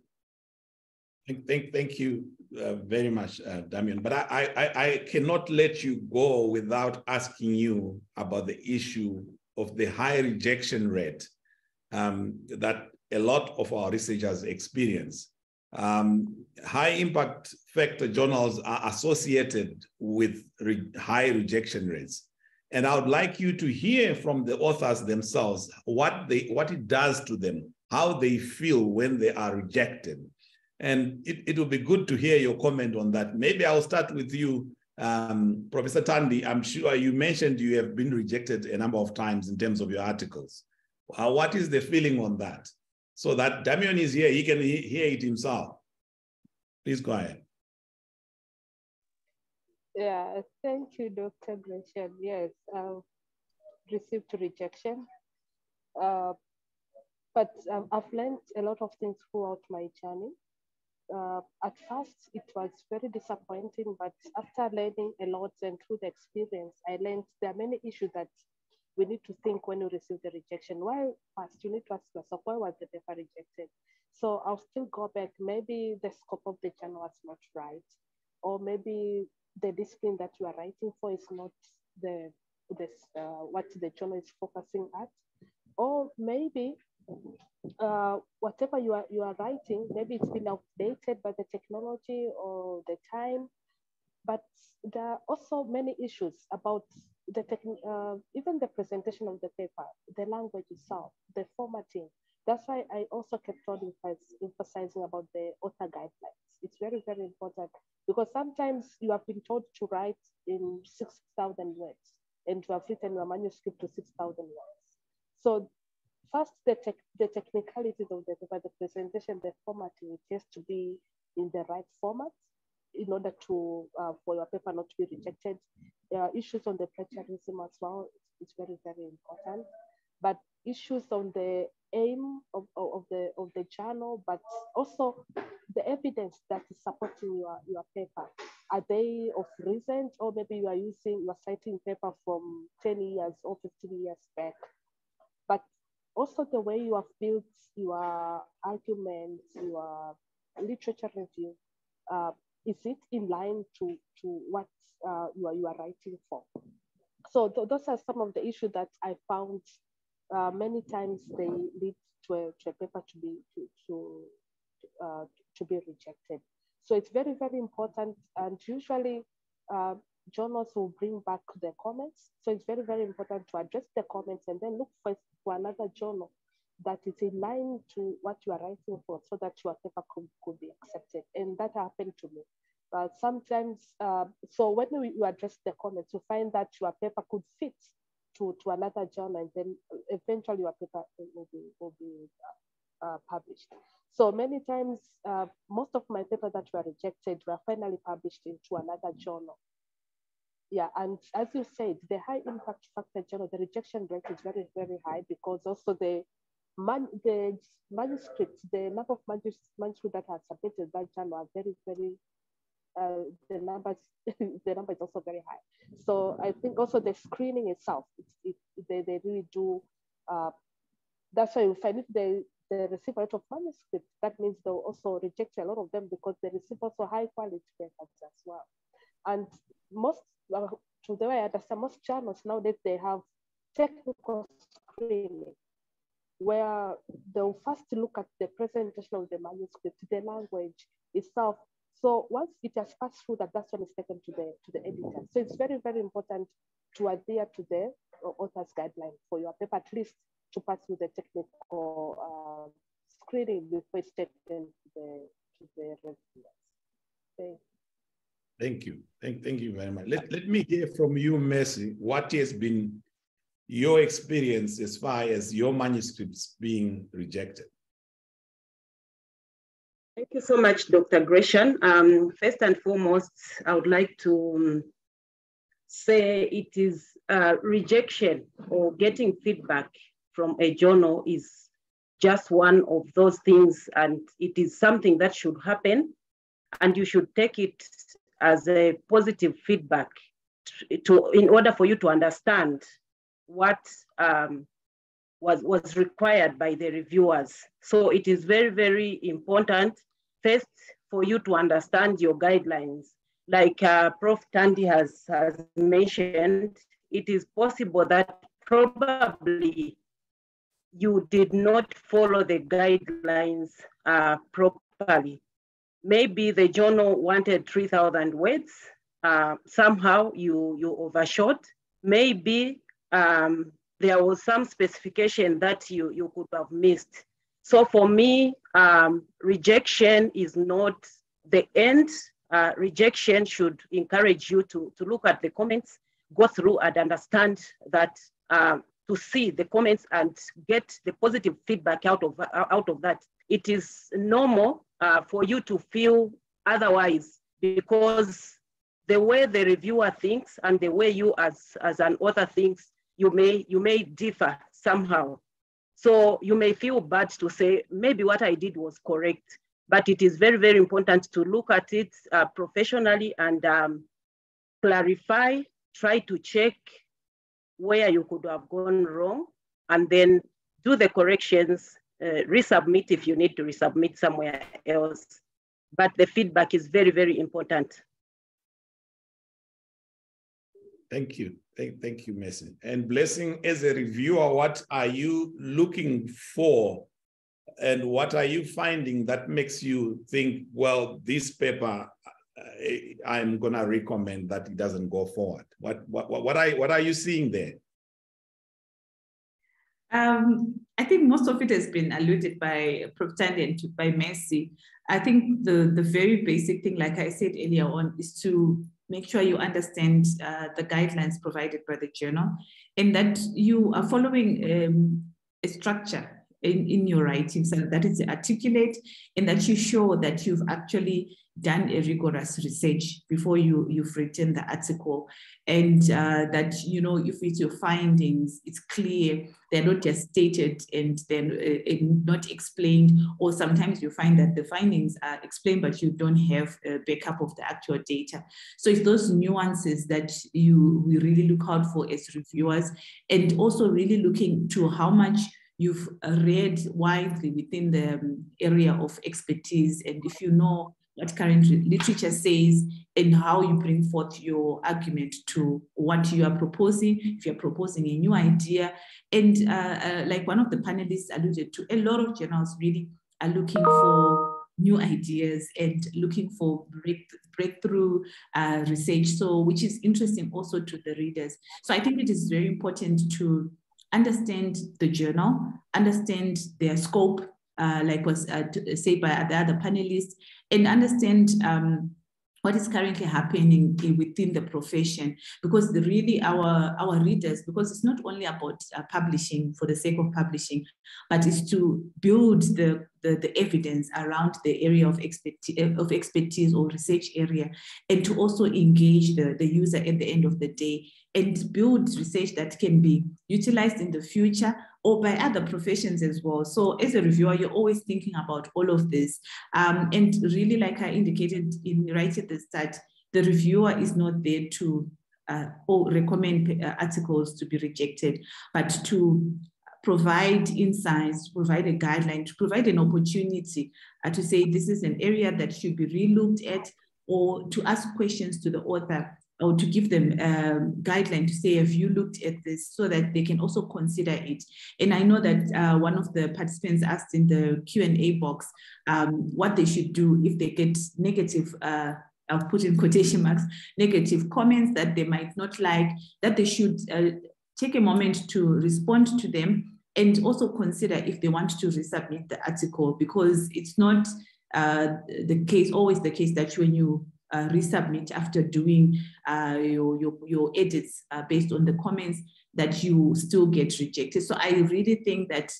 Thank you very much, Damien. But I cannot let you go without asking you about the issue of the high rejection rate that a lot of our researchers experience. High impact factor journals are associated with high rejection rates. And I would like you to hear from the authors themselves what it does to them, how they feel when they are rejected. And it will be good to hear your comment on that. Maybe I'll start with you, Professor Tandi. I'm sure you mentioned you have been rejected a number of times in terms of your articles. What is the feeling on that? So that Damien is here, he can hear it himself. Please go ahead. Yeah, thank you, Dr. Gracian. Yes, I've received rejection, but I've learned a lot of things throughout my journey. At first, it was very disappointing, but after learning a lot and through the experience, I learned there are many issues that we need to think when we receive the rejection. Why first, you need to ask yourself, why was the paper rejected? So I'll still go back, maybe the scope of the journal was not right, or maybe the discipline that you are writing for is not what the journal is focusing at, or maybe whatever you are writing, maybe it's been outdated by the technology or the time. But there are also many issues about the even the presentation of the paper, the language itself, the formatting. That's why I also kept on emphasizing about the author guidelines. It's very, very important because sometimes you have been told to write in 6,000 words and you have written your manuscript to 6,000 words. So first, the technicalities of the paper, the presentation, the formatting, it has to be in the right format in order to for your paper not to be rejected. There are issues on the plagiarism as well. It's very, very important. But issues on the aim of the journal, but also the evidence that is supporting your paper. Are they of recent, or maybe you are citing paper from 10 years or 15 years back? But also the way you have built your arguments, your literature review, is it in line to what you are writing for? So those are some of the issues that I found many times they lead to a paper to be rejected. So it's very, very important, and usually journals will bring back their comments. So it's very, very important to address the comments and then look for another journal that is in line to what you are writing for, so that your paper could be accepted. And that happened to me. Sometimes, so when you address the comments, you find that your paper could fit to another journal, and then eventually your paper will be published. So many times, most of my papers that were rejected were finally published into another journal. Yeah, and as you said, the high impact factor journal, the rejection rate is very, very high, because also the manuscripts, the number of manuscripts that are submitted that journal are very, very, the number is also very high. So I think also the screening itself, they really do, that's why you find if they receive a lot of manuscripts, that means they'll also reject a lot of them, because they receive also high quality papers as well. And most, to the way I understand, most journals nowadays, they have technical screening, where they'll first look at the presentation of the manuscript, the language itself. So once it has passed through that, that's when it's taken to the editor. So it's very, very important to adhere to the author's guideline for your paper, at least to pass through the technical screening before it's taken to the reviewers. Thank you. Thank you very much. Let me hear from you, Mercy. What has been your experience as far as your manuscripts being rejected? Thank you so much, Dr. Gracian. First and foremost, I would like to say it is rejection or getting feedback from a journal is just one of those things, and it is something that should happen, and you should take it as a positive feedback in order for you to understand what was required by the reviewers. So it is very, very important, first, for you to understand your guidelines. Like Prof. Tandi has mentioned, it is possible that probably you did not follow the guidelines properly. Maybe the journal wanted 3,000 words. Somehow you overshot. Maybe there was some specification that you could have missed. So for me, rejection is not the end. Rejection should encourage you to look at the comments, go through and understand that, to see the comments and get the positive feedback out of that. It is normal for you to feel otherwise, because the way the reviewer thinks and the way you as an author thinks, you may differ somehow. So you may feel bad to say, maybe what I did was correct, but it is very, very important to look at it professionally and clarify, try to check where you could have gone wrong, and then do the corrections, resubmit if you need to resubmit somewhere else. But the feedback is very, very important. Thank you. Thank you, Mercy. And Blessing, as a reviewer, what are you looking for, and what are you finding that makes you think, well, this paper, I'm going to recommend that it doesn't go forward? What are you seeing there? I think most of it has been alluded by Prof. Tandi and by Mercy. I think the very basic thing, like I said earlier on, is to make sure you understand the guidelines provided by the journal, and that you are following a structure in your writing, so that is articulate, and that you show that you've actually done a rigorous research before you've written the article, and that, you know, if it's your findings, it's clear, they're not just stated and then not explained, or sometimes you find that the findings are explained, but you don't have a backup of the actual data. So it's those nuances that we really look out for as reviewers, and also really looking to how much you've read widely within the area of expertise, and if you know what current literature says and how you bring forth your argument to what you are proposing, if you're proposing a new idea. And like one of the panelists alluded to, a lot of journals really are looking for new ideas and looking for breakthrough research, so which is interesting also to the readers. So I think it is very important to understand the journal, understand their scope, like was said by the other panelists, and understand what is currently happening within the profession, because really our readers, because it's not only about publishing for the sake of publishing, but it's to build the evidence around the area of expertise or research area, and to also engage the user at the end of the day, and build research that can be utilized in the future or by other professions as well. So as a reviewer, you're always thinking about all of this. And really, like I indicated right at the start, the reviewer is not there to recommend articles to be rejected, but to provide insights, provide a guideline, to provide an opportunity to say this is an area that should be relooked at, or to ask questions to the author, or to give them guideline to say, have you looked at this, so that they can also consider it. And I know that one of the participants asked in the Q&A box what they should do if they get negative, I'll put in quotation marks, negative comments that they might not like, that they should take a moment to respond to them, and also consider if they want to resubmit the article, because it's not always the case that when you resubmit after doing your edits based on the comments, that you still get rejected. So I really think that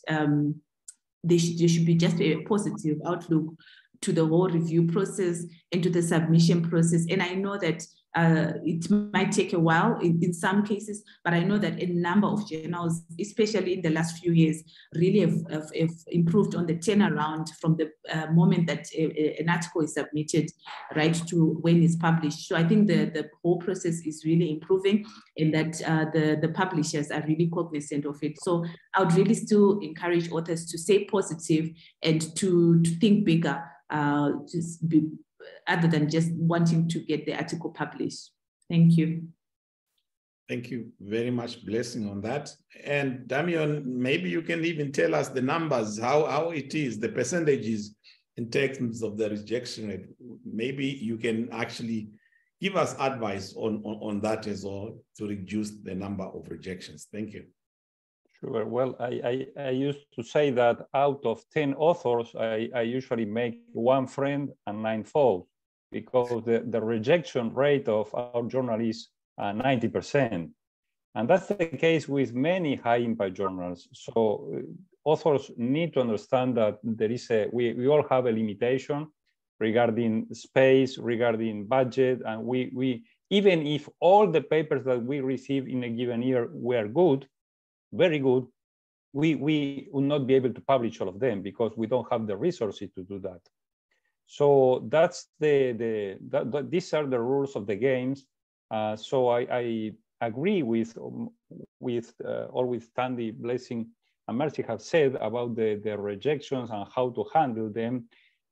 there should be just a positive outlook to the whole review process and to the submission process. And I know that it might take a while in some cases, but I know that a number of journals, especially in the last few years, really have improved on the turnaround from the moment that an article is submitted right to when it's published. So I think the whole process is really improving, and that the publishers are really cognizant of it. So I would really still encourage authors to stay positive and to think bigger, other than just wanting to get the article published. Thank you. Thank you very much. Blessing on that. And Damien, maybe you can even tell us the numbers, how it is, the percentages in terms of the rejection rate. Maybe you can actually give us advice on that as well, to reduce the number of rejections. Thank you. Sure. Well, I used to say that out of 10 authors, I usually make 1 friend and 9 foes, because the rejection rate of our journal is 90%. And that's the case with many high impact journals. So authors need to understand that there is we all have a limitation regarding space, regarding budget, and we even if all the papers that we receive in a given year were good, very good, we will not be able to publish all of them because we don't have the resources to do that. So that's these are the rules of the games. So I agree with Tandi, Blessing, and Mercy have said about the rejections and how to handle them.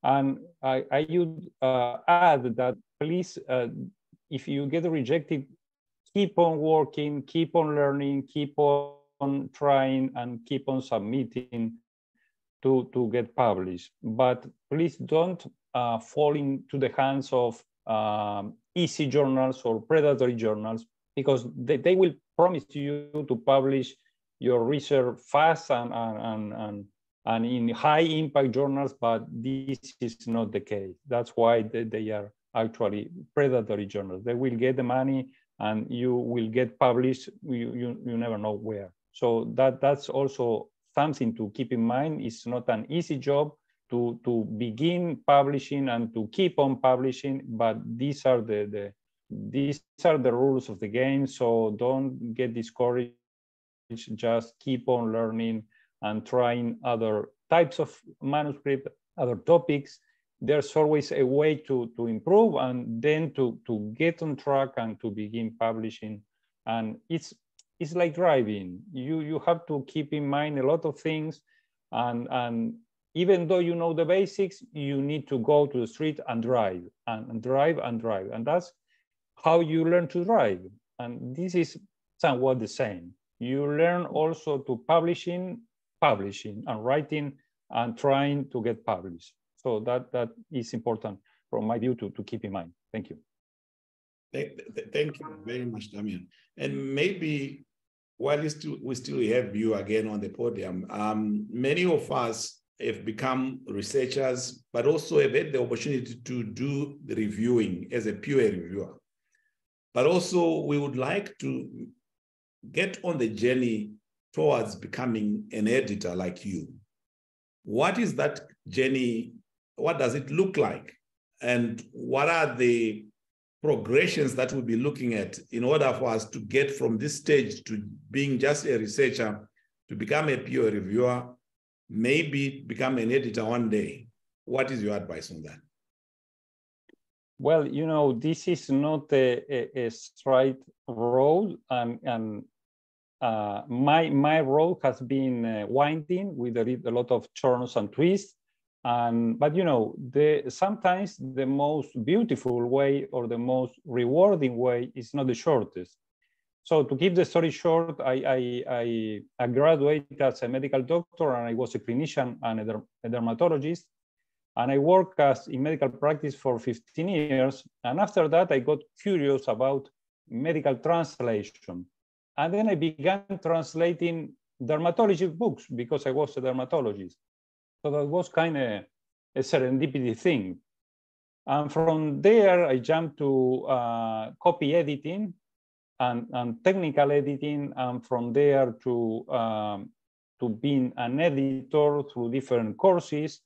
And I would add that please, if you get rejected, keep on working, keep on learning, keep on trying, and keep on submitting to get published. But please don't fall into the hands of easy journals or predatory journals, because they will promise you to publish your research fast and in high impact journals, but this is not the case. That's why they are actually predatory journals. They will get the money and you will get published, you never know where. So that's also something to keep in mind. It's not an easy job. to begin publishing and to keep on publishing, but these are the rules of the game. So don't get discouraged. Just keep on learning and trying other types of manuscript, other topics. There's always a way to improve and then to get on track and to begin publishing. And it's like driving. You have to keep in mind a lot of things, and even though you know the basics, you need to go to the street and drive and drive and drive. And that's how you learn to drive. And this is somewhat the same. You learn also to publishing and writing and trying to get published. So that is important from my view to keep in mind. Thank you. Thank you very much, Damien. And maybe while we still have you again on the podium, many of us have become researchers, but also have had the opportunity to do the reviewing as a peer reviewer. But also we would like to get on the journey towards becoming an editor like you. What is that journey? What does it look like? And what are the progressions that we'll be looking at in order for us to get from this stage to being just a researcher, to become a peer reviewer, maybe become an editor one day? What is your advice on that? Well, you know, this is not a straight road, and my road has been winding with a lot of turns and twists. But you know, sometimes the most beautiful way or the most rewarding way is not the shortest. So to keep the story short, I graduated as a medical doctor, and I was a clinician and a dermatologist. And I worked in medical practice for 15 years. And after that, I got curious about medical translation. And then I began translating dermatology books because I was a dermatologist. So that was kind of a serendipity thing. And from there, I jumped to copy editing and technical editing. And from there to being an editor through different courses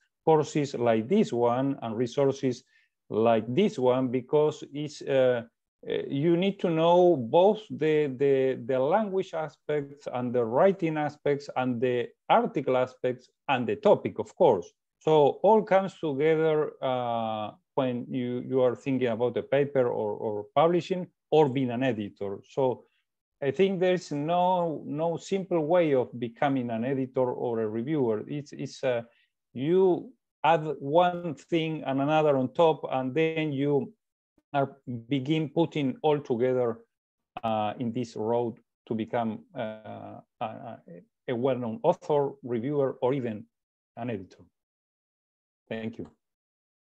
like this one and resources like this one, because it's you need to know both the language aspects and the writing aspects and the article aspects and the topic, of course. So all comes together when you are thinking about a paper or publishing or being an editor. So I think there's no simple way of becoming an editor or a reviewer. It's you add one thing and another on top, and then you begin putting all together in this road to become a well-known author, reviewer, or even an editor. Thank you.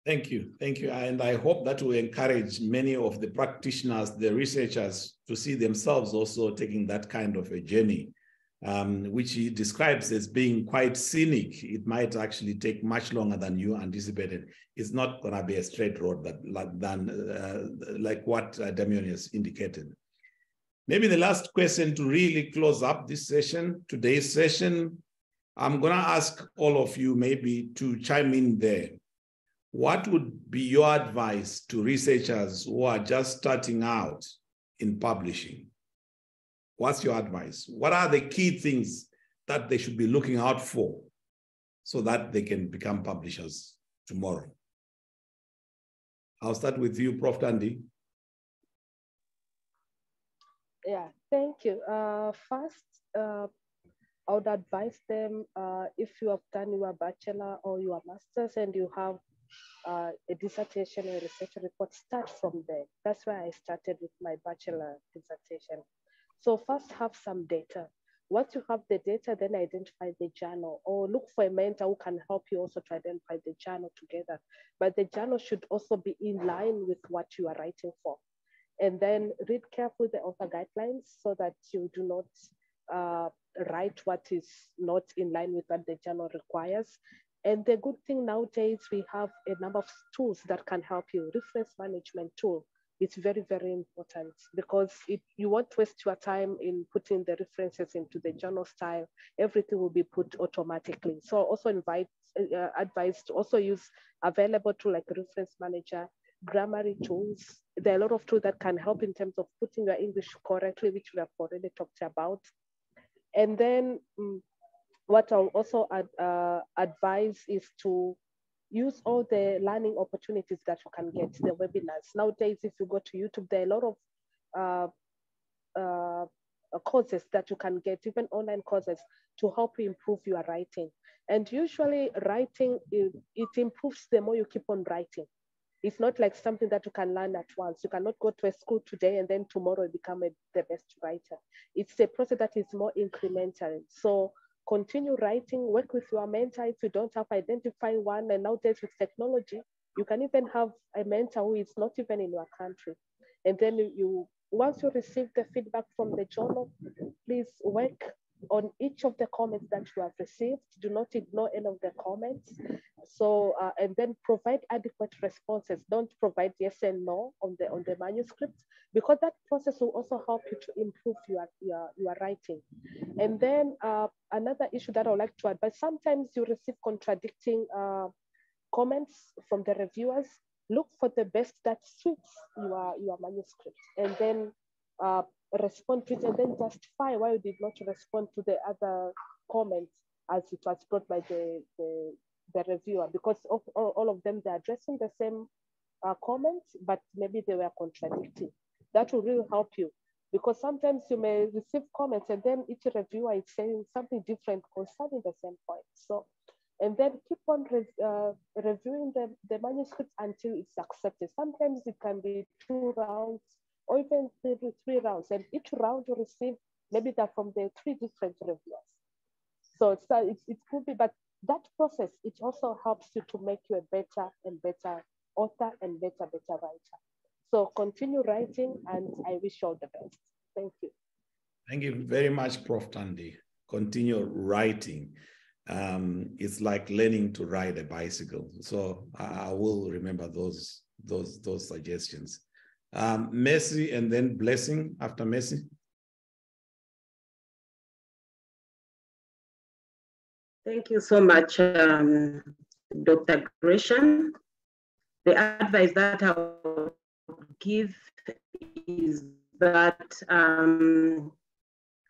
Thank you. Thank you. And I hope that will encourage many of the practitioners, the researchers, to see themselves also taking that kind of a journey, which he describes as being quite scenic. It might actually take much longer than you anticipated. It's not going to be a straight road like what Damien has indicated. Maybe the last question to really close up this session, today's session, I'm going to ask all of you maybe to chime in there. What would be your advice to researchers who are just starting out in publishing? What's your advice? What are the key things that they should be looking out for so that they can become publishers tomorrow? I'll start with you, Prof. Tandi. Yeah, thank you. First, I would advise them, if you have done your bachelor or your master's and you have a dissertation or research report, start from there. That's why I started with my bachelor dissertation. So first have some data. Once you have the data, then identify the journal or look for a mentor who can help you also to identify the journal together. But the journal should also be in line with what you are writing for. And then read carefully the author guidelines so that you do not write what is not in line with what the journal requires. And the good thing nowadays, we have a number of tools that can help you. Reference management tool it's very, very important, because you won't waste your time in putting the references into the journal style. Everything will be put automatically. So also advise to also use available tools like Reference Manager, Grammarly tools. There are a lot of tools that can help in terms of putting your English correctly, which we have already talked about. And then what I'll also advise is to use all the learning opportunities that you can get, the webinars. Nowadays, if you go to YouTube, there are a lot of courses that you can get, even online courses, to help you improve your writing. And usually writing, it improves the more you keep on writing. It's not like something that you can learn at once. You cannot go to a school today and then tomorrow become the best writer. It's a process that is more incremental. So continue writing, work with your mentor. If you don't have, identify one. And nowadays with technology, you can even have a mentor who is not even in your country. And then once you receive the feedback from the journal, please work on each of the comments that you have received. Do not ignore any of the comments. So, and then provide adequate responses. Don't provide yes and no on the manuscript, because that process will also help you to improve your writing. And then another issue that I would like to advise, sometimes you receive contradicting comments from the reviewers. Look for the best that suits your manuscript, and then respond to it, and then justify why you did not respond to the other comments as it was brought by the reviewer, because all of them, they're addressing the same comments, but maybe they were contradicting. That will really help you, because sometimes you may receive comments and then each reviewer is saying something different concerning the same point. So, and then keep on reviewing the manuscript until it's accepted. Sometimes it can be 2 rounds or even 3 rounds, and each round you receive, maybe they're from the 3 different reviewers. So it could be, but that process, it also helps you to make you a better and better author and better writer. So continue writing, and I wish you all the best. Thank you. Thank you very much, Prof. Tandi. Continue writing. It's like learning to ride a bicycle. So I will remember those suggestions. Mercy, and then Blessing after Mercy. Thank you so much, Dr. Gracian. The advice that I would give is that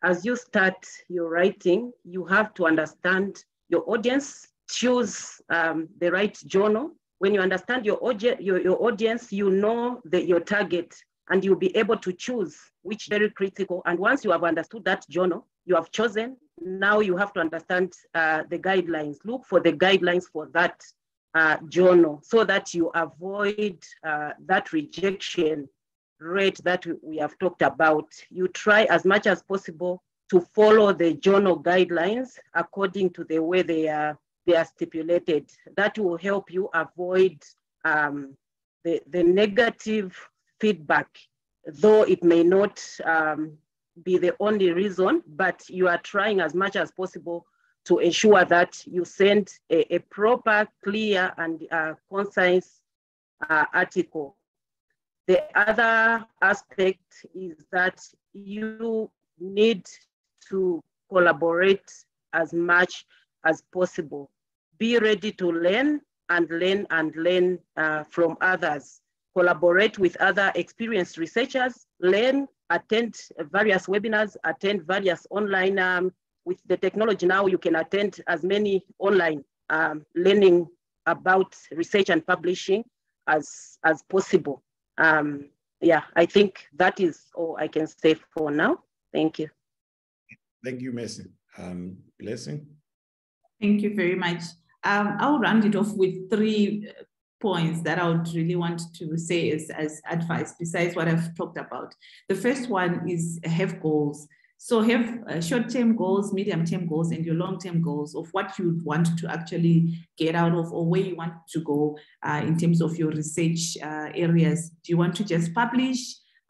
as you start your writing, you have to understand your audience, choose the right journal. When you understand your audience, you know your target, and you'll be able to choose which very critical. And once you have understood that journal, you have chosen, now you have to understand the guidelines. Look for the guidelines for that journal, so that you avoid that rejection rate that we have talked about. You try as much as possible to follow the journal guidelines according to the way they are stipulated. That will help you avoid the negative feedback, though it may not be the only reason, but you are trying as much as possible to ensure that you send a proper, clear, and concise article. The other aspect is that you need to collaborate as much as possible. Be ready to learn from others. Collaborate with other experienced researchers, learn, attend various webinars, attend various online, with the technology now, you can attend as many online learning about research and publishing as possible. Yeah, I think that is all I can say for now. Thank you. Thank you, Mercy. Blessing. Thank you very much. I'll round it off with 3 points that I would really want to say as advice, besides what I've talked about. The first one is have goals. So have short-term goals, medium-term goals, and your long-term goals of what you want to actually get out of, or where you want to go in terms of your research areas. Do you want to just publish?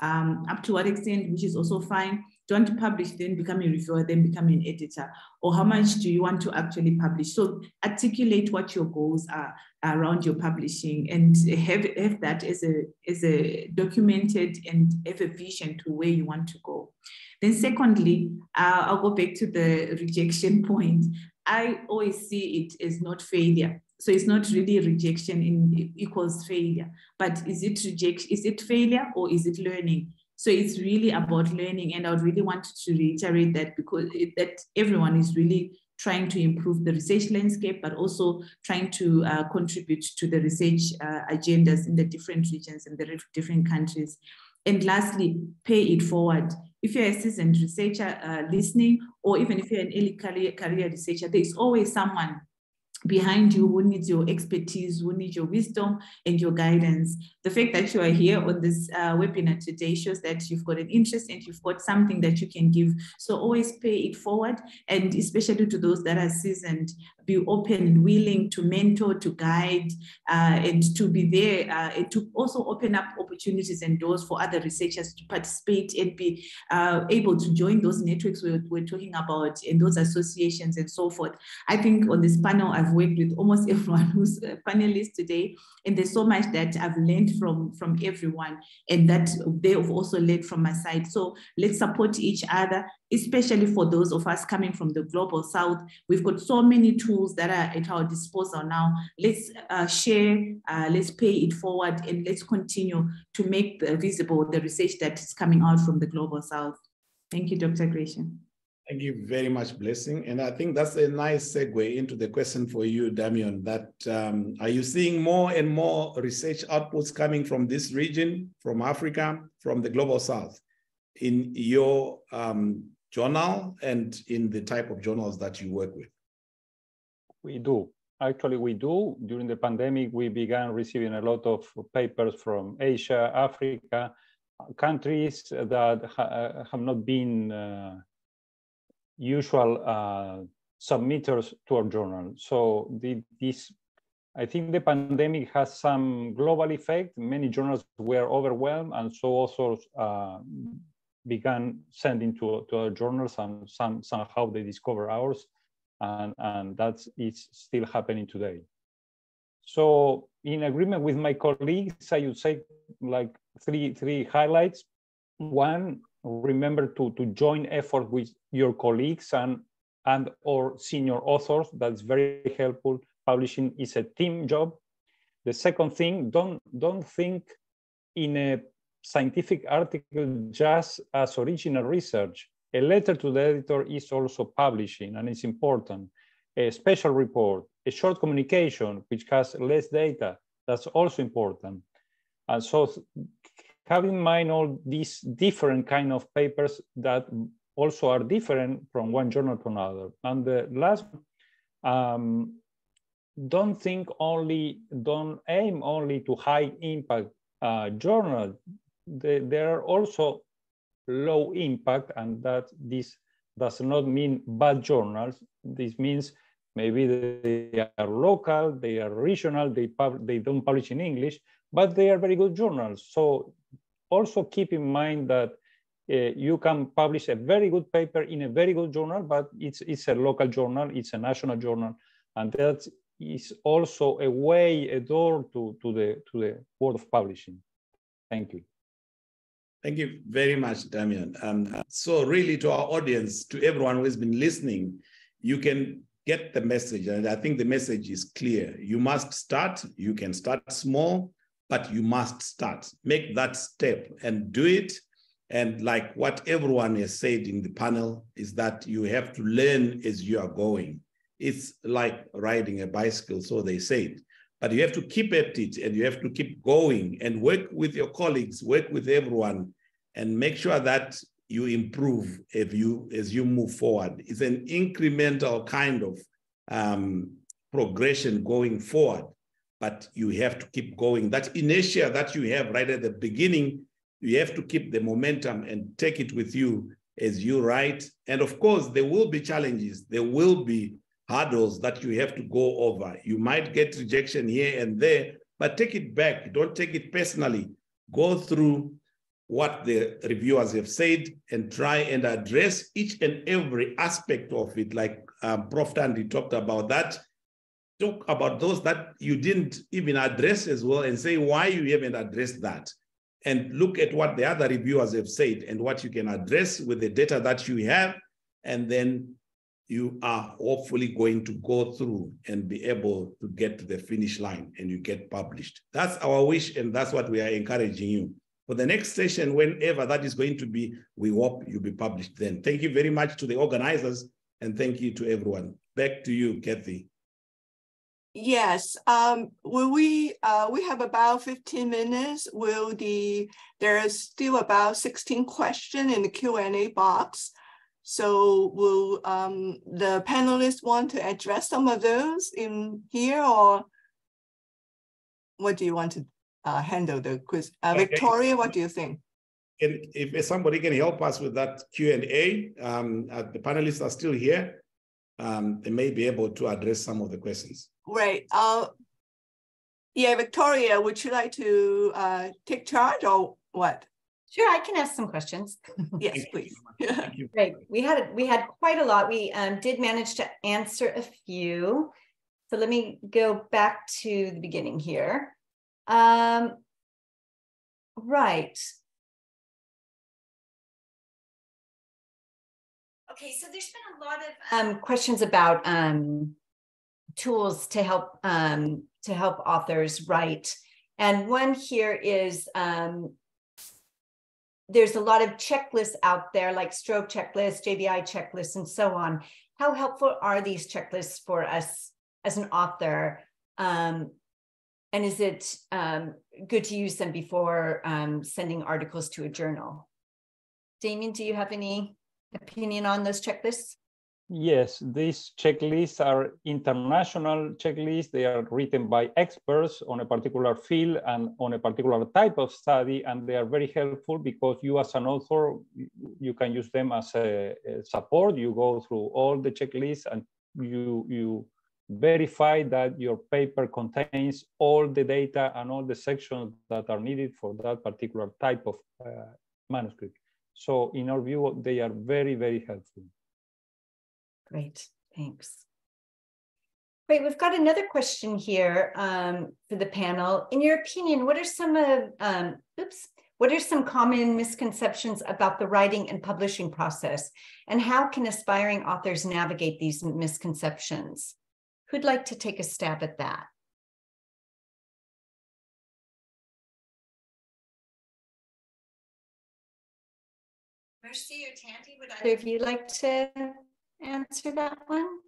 Up to what extent, which is also fine. Do you want to publish, then become a reviewer, then become an editor? Or how much do you want to actually publish? So articulate what your goals are around your publishing, and have that as a documented, and have a vision to where you want to go. Then secondly, I'll go back to the rejection point. I always see it as not failure. So it's not really rejection equals failure, but is it rejection? Is it failure, or is it learning? So it's really about learning, and I would really want to reiterate that, because that everyone is really trying to improve the research landscape, but also trying to contribute to the research agendas in the different regions and the different countries. And lastly, pay it forward. If you're a seasoned researcher listening, or even if you're an early career researcher, there's always someone behind you who needs your expertise, who needs your wisdom and your guidance. The fact that you are here on this webinar today shows that you've got an interest and you've got something that you can give. So always pay it forward, and especially to those that are seasoned, be open and willing to mentor, to guide, and to be there, and to also open up opportunities and doors for other researchers to participate and be able to join those networks we're talking about, and those associations and so forth. I think on this panel, I've worked with almost everyone who's a panelist today, and there's so much that I've learned from everyone, and that they've also learned from my side. So let's support each other, especially for those of us coming from the Global South. We've got so many tools that are at our disposal now. Let's share, let's pay it forward, and let's continue to make visible the research that is coming out from the Global South. Thank you, Dr. Gracian. Thank you very much, Blessing. And I think that's a nice segue into the question for you, Damien, that are you seeing more and more research outputs coming from this region, from Africa, from the Global South, in your journal and in the type of journals that you work with? We do. Actually, we do. During the pandemic, we began receiving a lot of papers from Asia, Africa, countries that have not been usual submitters to our journal. So I think the pandemic has some global effect. Many journals were overwhelmed, and so authors began sending to our journals, and somehow they discover ours, and that is still happening today. So in agreement with my colleagues, I would say like three highlights. One, remember to join effort with your colleagues and or senior authors. That's very helpful. Publishing is a team job. The second thing, don't think in a scientific article just as original research. A letter to the editor is also publishing, and it's important. A special report, a short communication, which has less data, that's also important. And so have in mind all these different kind of papers that also are different from one journal to another. And the last, don't aim only to high impact journals. There are also low impact, and that this does not mean bad journals. This means maybe they are local, they are regional, they don't publish in English, but they are very good journals. So also keep in mind that you can publish a very good paper in a very good journal, but it's a local journal, it's a national journal, and that is also a door to the world of publishing. Thank you. Thank you very much, Damien. So really to our audience, to everyone who has been listening, you can get the message, and I think the message is clear. You must start. You can start small, but you must start. Make that step and do it. And like what everyone has said in the panel is that you have to learn as you are going. It's like riding a bicycle, so they say. But you have to keep at it, and you have to keep going and work with your colleagues, work with everyone, and make sure that you improve as you move forward. It's an incremental kind of progression going forward, but you have to keep going. That inertia that you have right at the beginning, you have to keep the momentum and take it with you as you write. And of course, there will be challenges. There will be hurdles that you have to go over. You might get rejection here and there, but take it back. Don't take it personally. Go through what the reviewers have said and try and address each and every aspect of it, like Prof. Tandi talked about that. Talk about those that you didn't even address as well and say why you haven't addressed that. And look at what the other reviewers have said and what you can address with the data that you have. And then you are hopefully going to go through and be able to get to the finish line and you get published. That's our wish, and that's what we are encouraging you. For the next session, whenever that is going to be, we hope you'll be published then. Thank you very much to the organizers, and thank you to everyone. Back to you, Kathy. Yes, we have about 15 minutes. There is still about 16 questions in the Q&A box. So will the panelists want to address some of those in here, or what do you want to handle the quiz? Victoria, what do you think? If somebody can help us with that Q&A, the panelists are still here. They may be able to address some of the questions. Right. Yeah, Victoria, would you like to take charge or what? Sure, I can ask some questions. Yes, please. Thank you. Great. We had quite a lot. We did manage to answer a few. So let me go back to the beginning here. Right. Okay, so there's been a lot of questions about tools to help authors write, and one here is there's a lot of checklists out there, like stroke checklists, JBI checklists, and so on. How helpful are these checklists for us as an author? And is it good to use them before sending articles to a journal? Damien, do you have any opinion on those checklists? Yes, these checklists are international checklists. They are written by experts on a particular field and on a particular type of study, and they are very helpful because you as an author, you can use them as a support. You go through all the checklists and you verify that your paper contains all the data and all the sections that are needed for that particular type of manuscript. So in our view, they are very, very helpful. Great, thanks. Great, we've got another question here for the panel. In your opinion, what are some common misconceptions about the writing and publishing process, and how can aspiring authors navigate these misconceptions? Who'd like to take a stab at that? Mercy or Tandi, would either of you like to answer that one?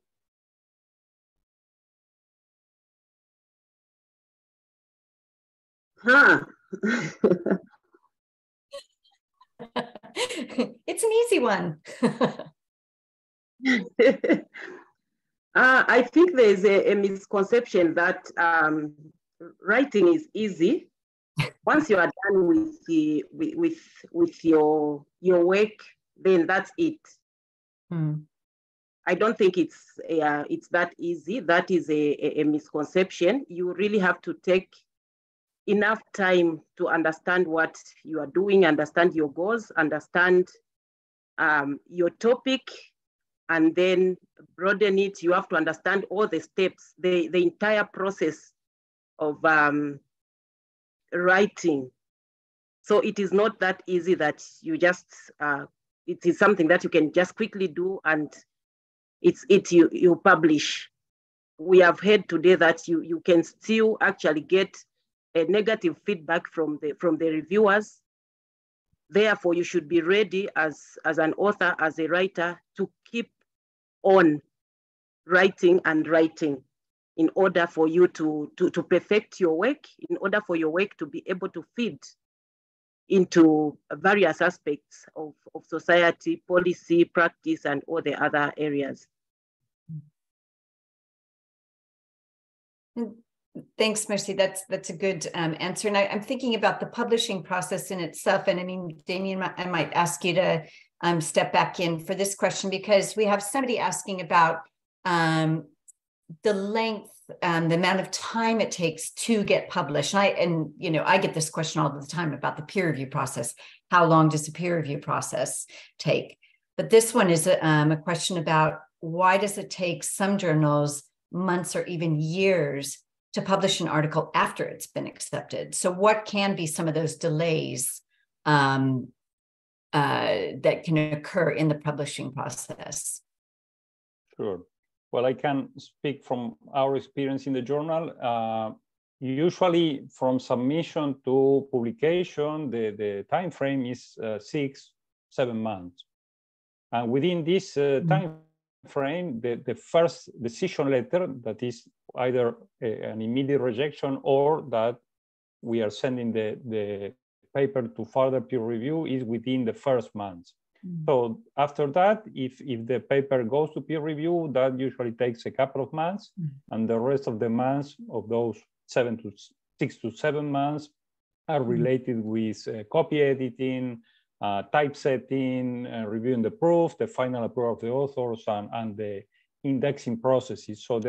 It's an easy one. I think there's a misconception that writing is easy. Once you are done with your work, then that's it. I don't think it's that easy. That is a misconception. You really have to take enough time to understand what you are doing, understand your goals, understand your topic, and then broaden it. You have to understand all the steps, the entire process of writing. So it is not that easy that you just, it is something that you can just quickly do and you publish. We have heard today that you can still actually get a negative feedback from the reviewers. Therefore, you should be ready as an author, as a writer, to keep on writing and writing in order for you to perfect your work, in order for your work to be able to feed into various aspects of society, policy, practice, and all the other areas. Thanks, Mercy. That's a good answer. And I'm thinking about the publishing process in itself. And I mean, Damien, I might ask you to step back in for this question, because we have somebody asking about the length the amount of time it takes to get published. And I get this question all the time about the peer review process. How long does the peer review process take? But this one is a question about why does it take some journals months or even years to publish an article after it's been accepted? So what can be some of those delays that can occur in the publishing process? Sure. Well, I can speak from our experience in the journal. Usually from submission to publication, the time frame is 6-7 months. And within this time frame, the first decision letter, that is either an immediate rejection or that we are sending the paper to further peer review, is within the first month. So after that, if the paper goes to peer review, that usually takes a couple of months, and the rest of the months of those 6 to 7 months are related with copy editing, typesetting, reviewing the proof, the final approval of the authors, and the indexing processes. So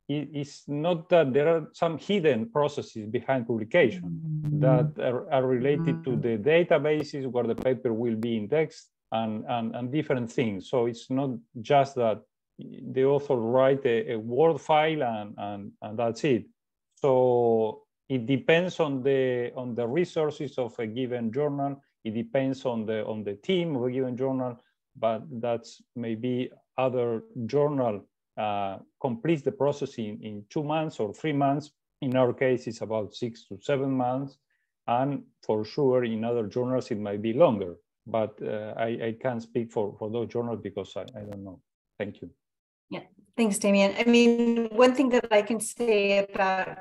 it's not that there are some hidden processes behind publication that are related to the databases where the paper will be indexed and different things. So it's not just that the author write a Word file and that's it. So it depends on the resources of a given journal. It depends on the team of a given journal, but that's maybe other journal completes the process in 2 months or 3 months. In our case, it's about 6 to 7 months. And for sure, in other journals, it might be longer. But I can't speak for those journals because I don't know. Thank you. Yeah, thanks, Damien. I mean, one thing that I can say about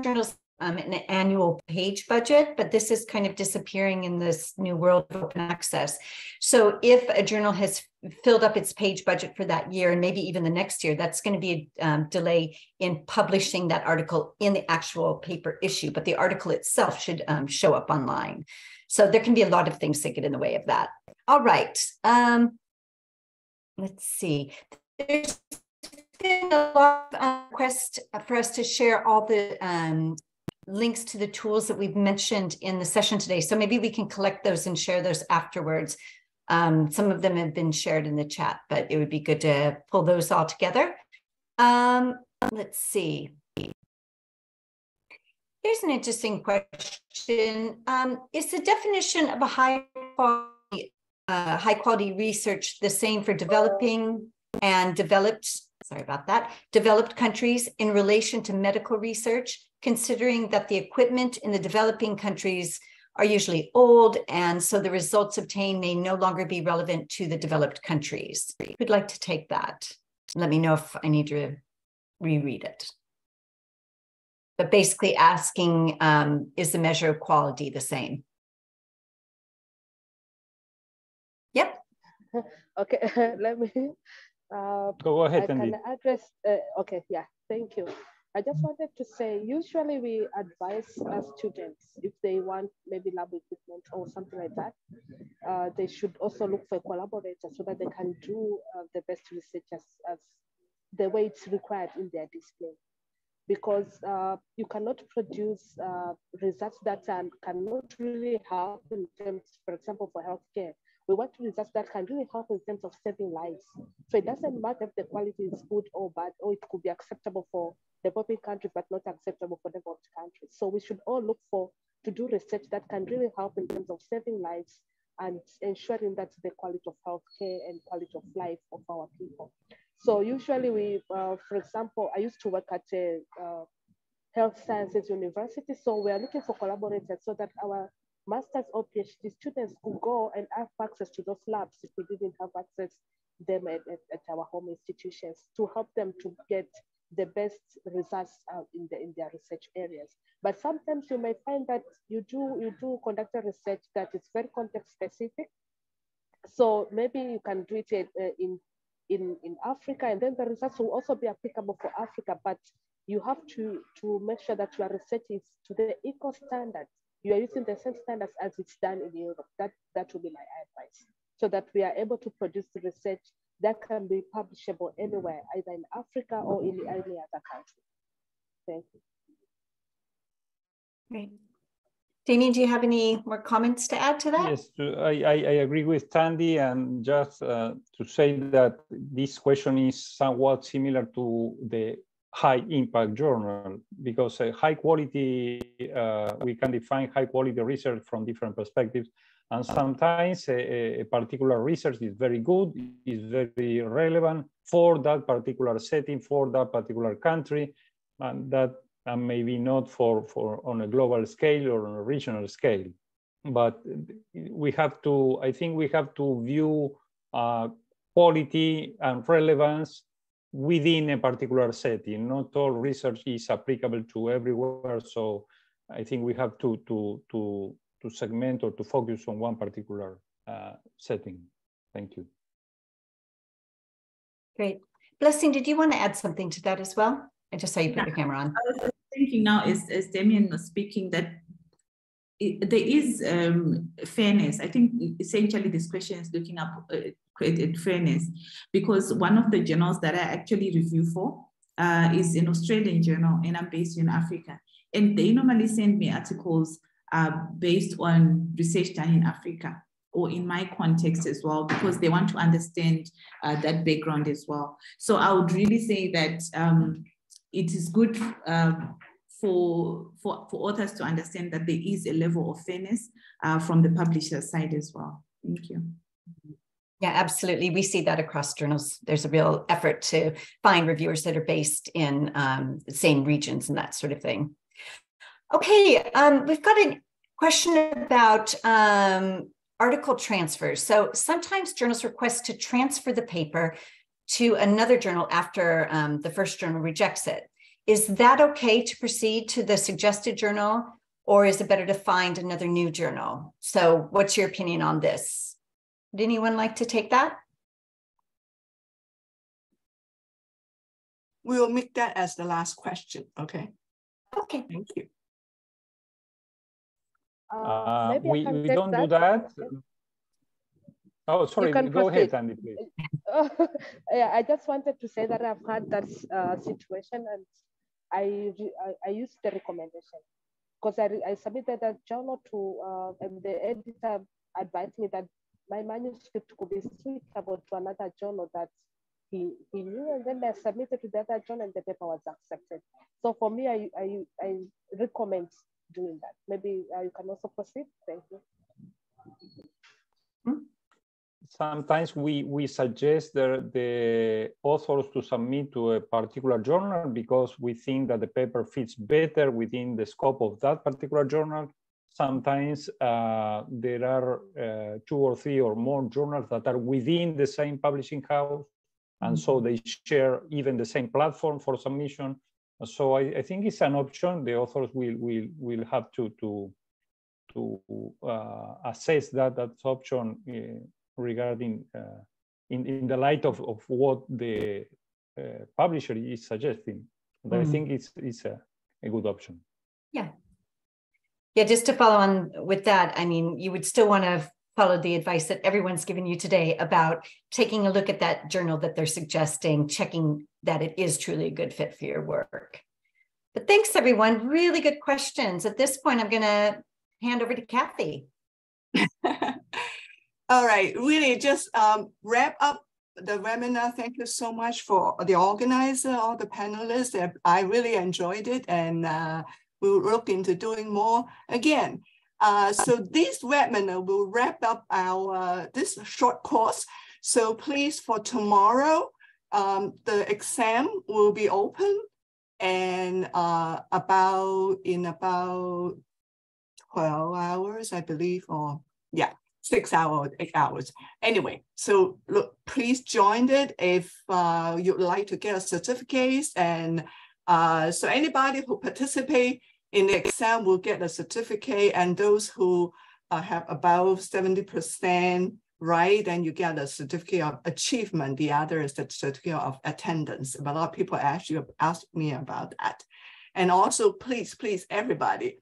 journals, an annual page budget, but this is kind of disappearing in this new world of open access. So if a journal has filled up its page budget for that year and maybe even the next year, that's going to be a delay in publishing that article in the actual paper issue, but the article itself should show up online. So there can be a lot of things that get in the way of that. All right. Let's see. There's been a lot of requests for us to share all the links to the tools that we've mentioned in the session today. So maybe we can collect those and share those afterwards. Some of them have been shared in the chat, but it would be good to pull those all together. Let's see. Here's an interesting question. Is the definition of a high quality research the same for developing and developed countries in relation to medical research, considering that the equipment in the developing countries are usually old, and so the results obtained may no longer be relevant to the developed countries? Who'd like to take that? Let me know if I need to reread it. But basically asking, is the measure of quality the same? Yep. Okay, let me. Go ahead, I Tandi. can address. Okay, yeah, thank you. I just wanted to say, usually we advise our students if they want maybe lab equipment or something like that, they should also look for collaborators so that they can do the best research as the way it's required in their discipline. Because you cannot produce results that cannot really help in terms, for example, for healthcare. We want results that can really help in terms of saving lives. So it doesn't matter if the quality is good or bad, or it could be acceptable for developing countries, but not acceptable for developed countries. So we should all look to do research that can really help in terms of saving lives and ensuring that the quality of healthcare and quality of life of our people. So usually we, for example, I used to work at a health sciences university. So we are looking for collaborators so that our master's or PhD students could go and have access to those labs if we didn't have access to them at our home institutions, to help them to get the best results in their research areas. But sometimes you may find that you do conduct a research that is very context specific. So maybe you can do it in Africa, and then the results will also be applicable for Africa, but you have to make sure that your research is to the equal standard. You are using the same standards as it's done in Europe. That will be my advice, so that we are able to produce the research that can be publishable anywhere, either in Africa or in any other country. Thank you. Great. Damien, do you have any more comments to add to that? Yes, I agree with Tandi, and just to say that this question is somewhat similar to the high impact journal, because high quality, we can define high quality research from different perspectives. And sometimes a particular research is very good, is very relevant for that particular setting, for that particular country, and that maybe not for on a global scale or on a regional scale. But we have to, I think we have to view quality and relevance within a particular setting. Not all research is applicable to everywhere. So I think we have to segment or to focus on one particular setting. Thank you. Great. Blessing, did you want to add something to that as well? I just saw you put your camera on. I was thinking now, as Damien was speaking, that there is fairness. I think essentially this question is looking up at fairness, because one of the journals that I actually review for is an Australian journal, and I'm based in Africa. And they normally send me articles based on research done in Africa, or in my context as well, because they want to understand that background as well. So I would really say that it is good for authors to understand that there is a level of fairness from the publisher side as well. Thank you. Yeah, absolutely. We see that across journals. There's a real effort to find reviewers that are based in the same regions and that sort of thing. Okay, we've got a question about article transfers. So sometimes journals request to transfer the paper to another journal after the first journal rejects it. Is that okay to proceed to the suggested journal, or is it better to find another new journal? So what's your opinion on this? Would anyone like to take that? We'll make that as the last question, okay? Okay. Thank you. We don't do that. Oh, sorry, go ahead, Tandi, please. Yeah, I just wanted to say that I've had that situation, and I used the recommendation, because I submitted that journal to, and the editor advised me that my manuscript could be suitable to another journal that he knew, and then I submitted to the other journal and the paper was accepted. So for me, I recommend doing that. Maybe you can also proceed. Thank you. Sometimes we suggest the authors to submit to a particular journal because we think that the paper fits better within the scope of that particular journal. Sometimes there are 2 or 3 or more journals that are within the same publishing house, and so they share even the same platform for submission. So I think it's an option. The authors will have to assess that option regarding in the light of what the publisher is suggesting. But I think it's a good option. Yeah. Yeah, just to follow on with that, I mean, you would still want to follow the advice that everyone's given you today about taking a look at that journal that they're suggesting, checking that it is truly a good fit for your work. But thanks, everyone. Really good questions. At this point, I'm going to hand over to Kathy. All right, really just wrap up the webinar. Thank you so much for the organizer, all the panelists. I really enjoyed it, and we'll look into doing more again. So this webinar will wrap up our this short course. So please, for tomorrow, the exam will be open, and in about 12 hours, I believe, or yeah, 6 hours, 8 hours. Anyway, so look, please join it if you'd like to get a certificate. And so anybody who participate in the exam will get a certificate, and those who have above 70% right, then you get a certificate of achievement. The other is the certificate of attendance. But a lot of people actually ask me about that. And also, please, everybody,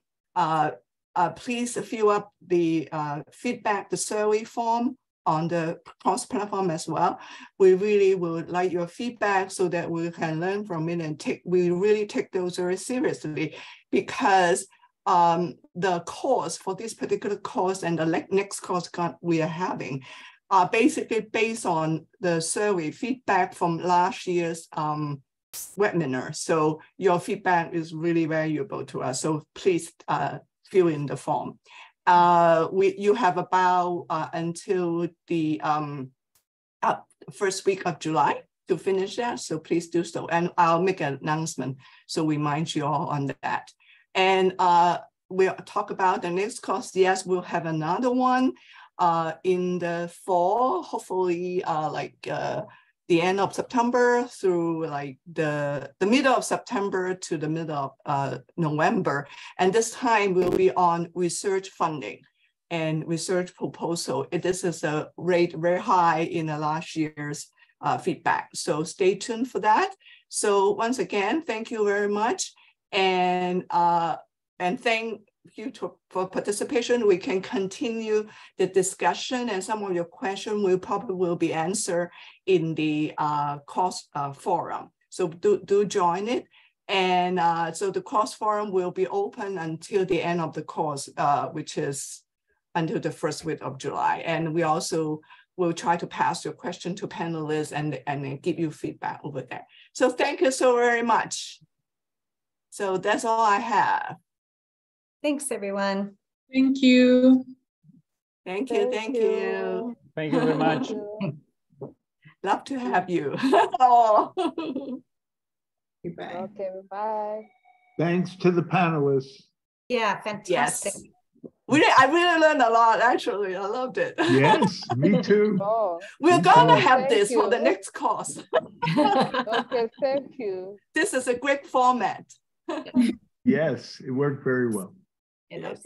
please fill up the feedback, the survey form on the cross-platform as well. We really would like your feedback so that we can learn from it and we really take those very seriously, because the course for this particular course and the next course we are having are basically based on the survey feedback from last year's webinar. So your feedback is really valuable to us. So please fill in the form. You have about until the first week of July to finish that. So please do so. And I'll make an announcement so we remind you all on that. And we'll talk about the next course. Yes, we'll have another one in the fall, hopefully the end of September through like the middle of September to the middle of November. And this time will be on research funding and research proposal. This is a rate very high in the last year's feedback. So stay tuned for that. So once again, thank you very much. And thank you for participation. We can continue the discussion, and some of your questions will be answered in the course forum. So do join it. And so the course forum will be open until the end of the course, which is until the first week of July. And we also will try to pass your question to panelists and give you feedback over there. So thank you so very much. So that's all I have. Thanks, everyone. Thank you. Thank you. Thank you very much. Love to have you. Oh. Bye. Okay, bye. Thanks to the panelists. Yeah, fantastic. Yes. I really learned a lot, actually. I loved it. Yes, me too. Oh. We're going to have this for the next course. Okay, thank you. This is a great format. Yes, it worked very well. It is.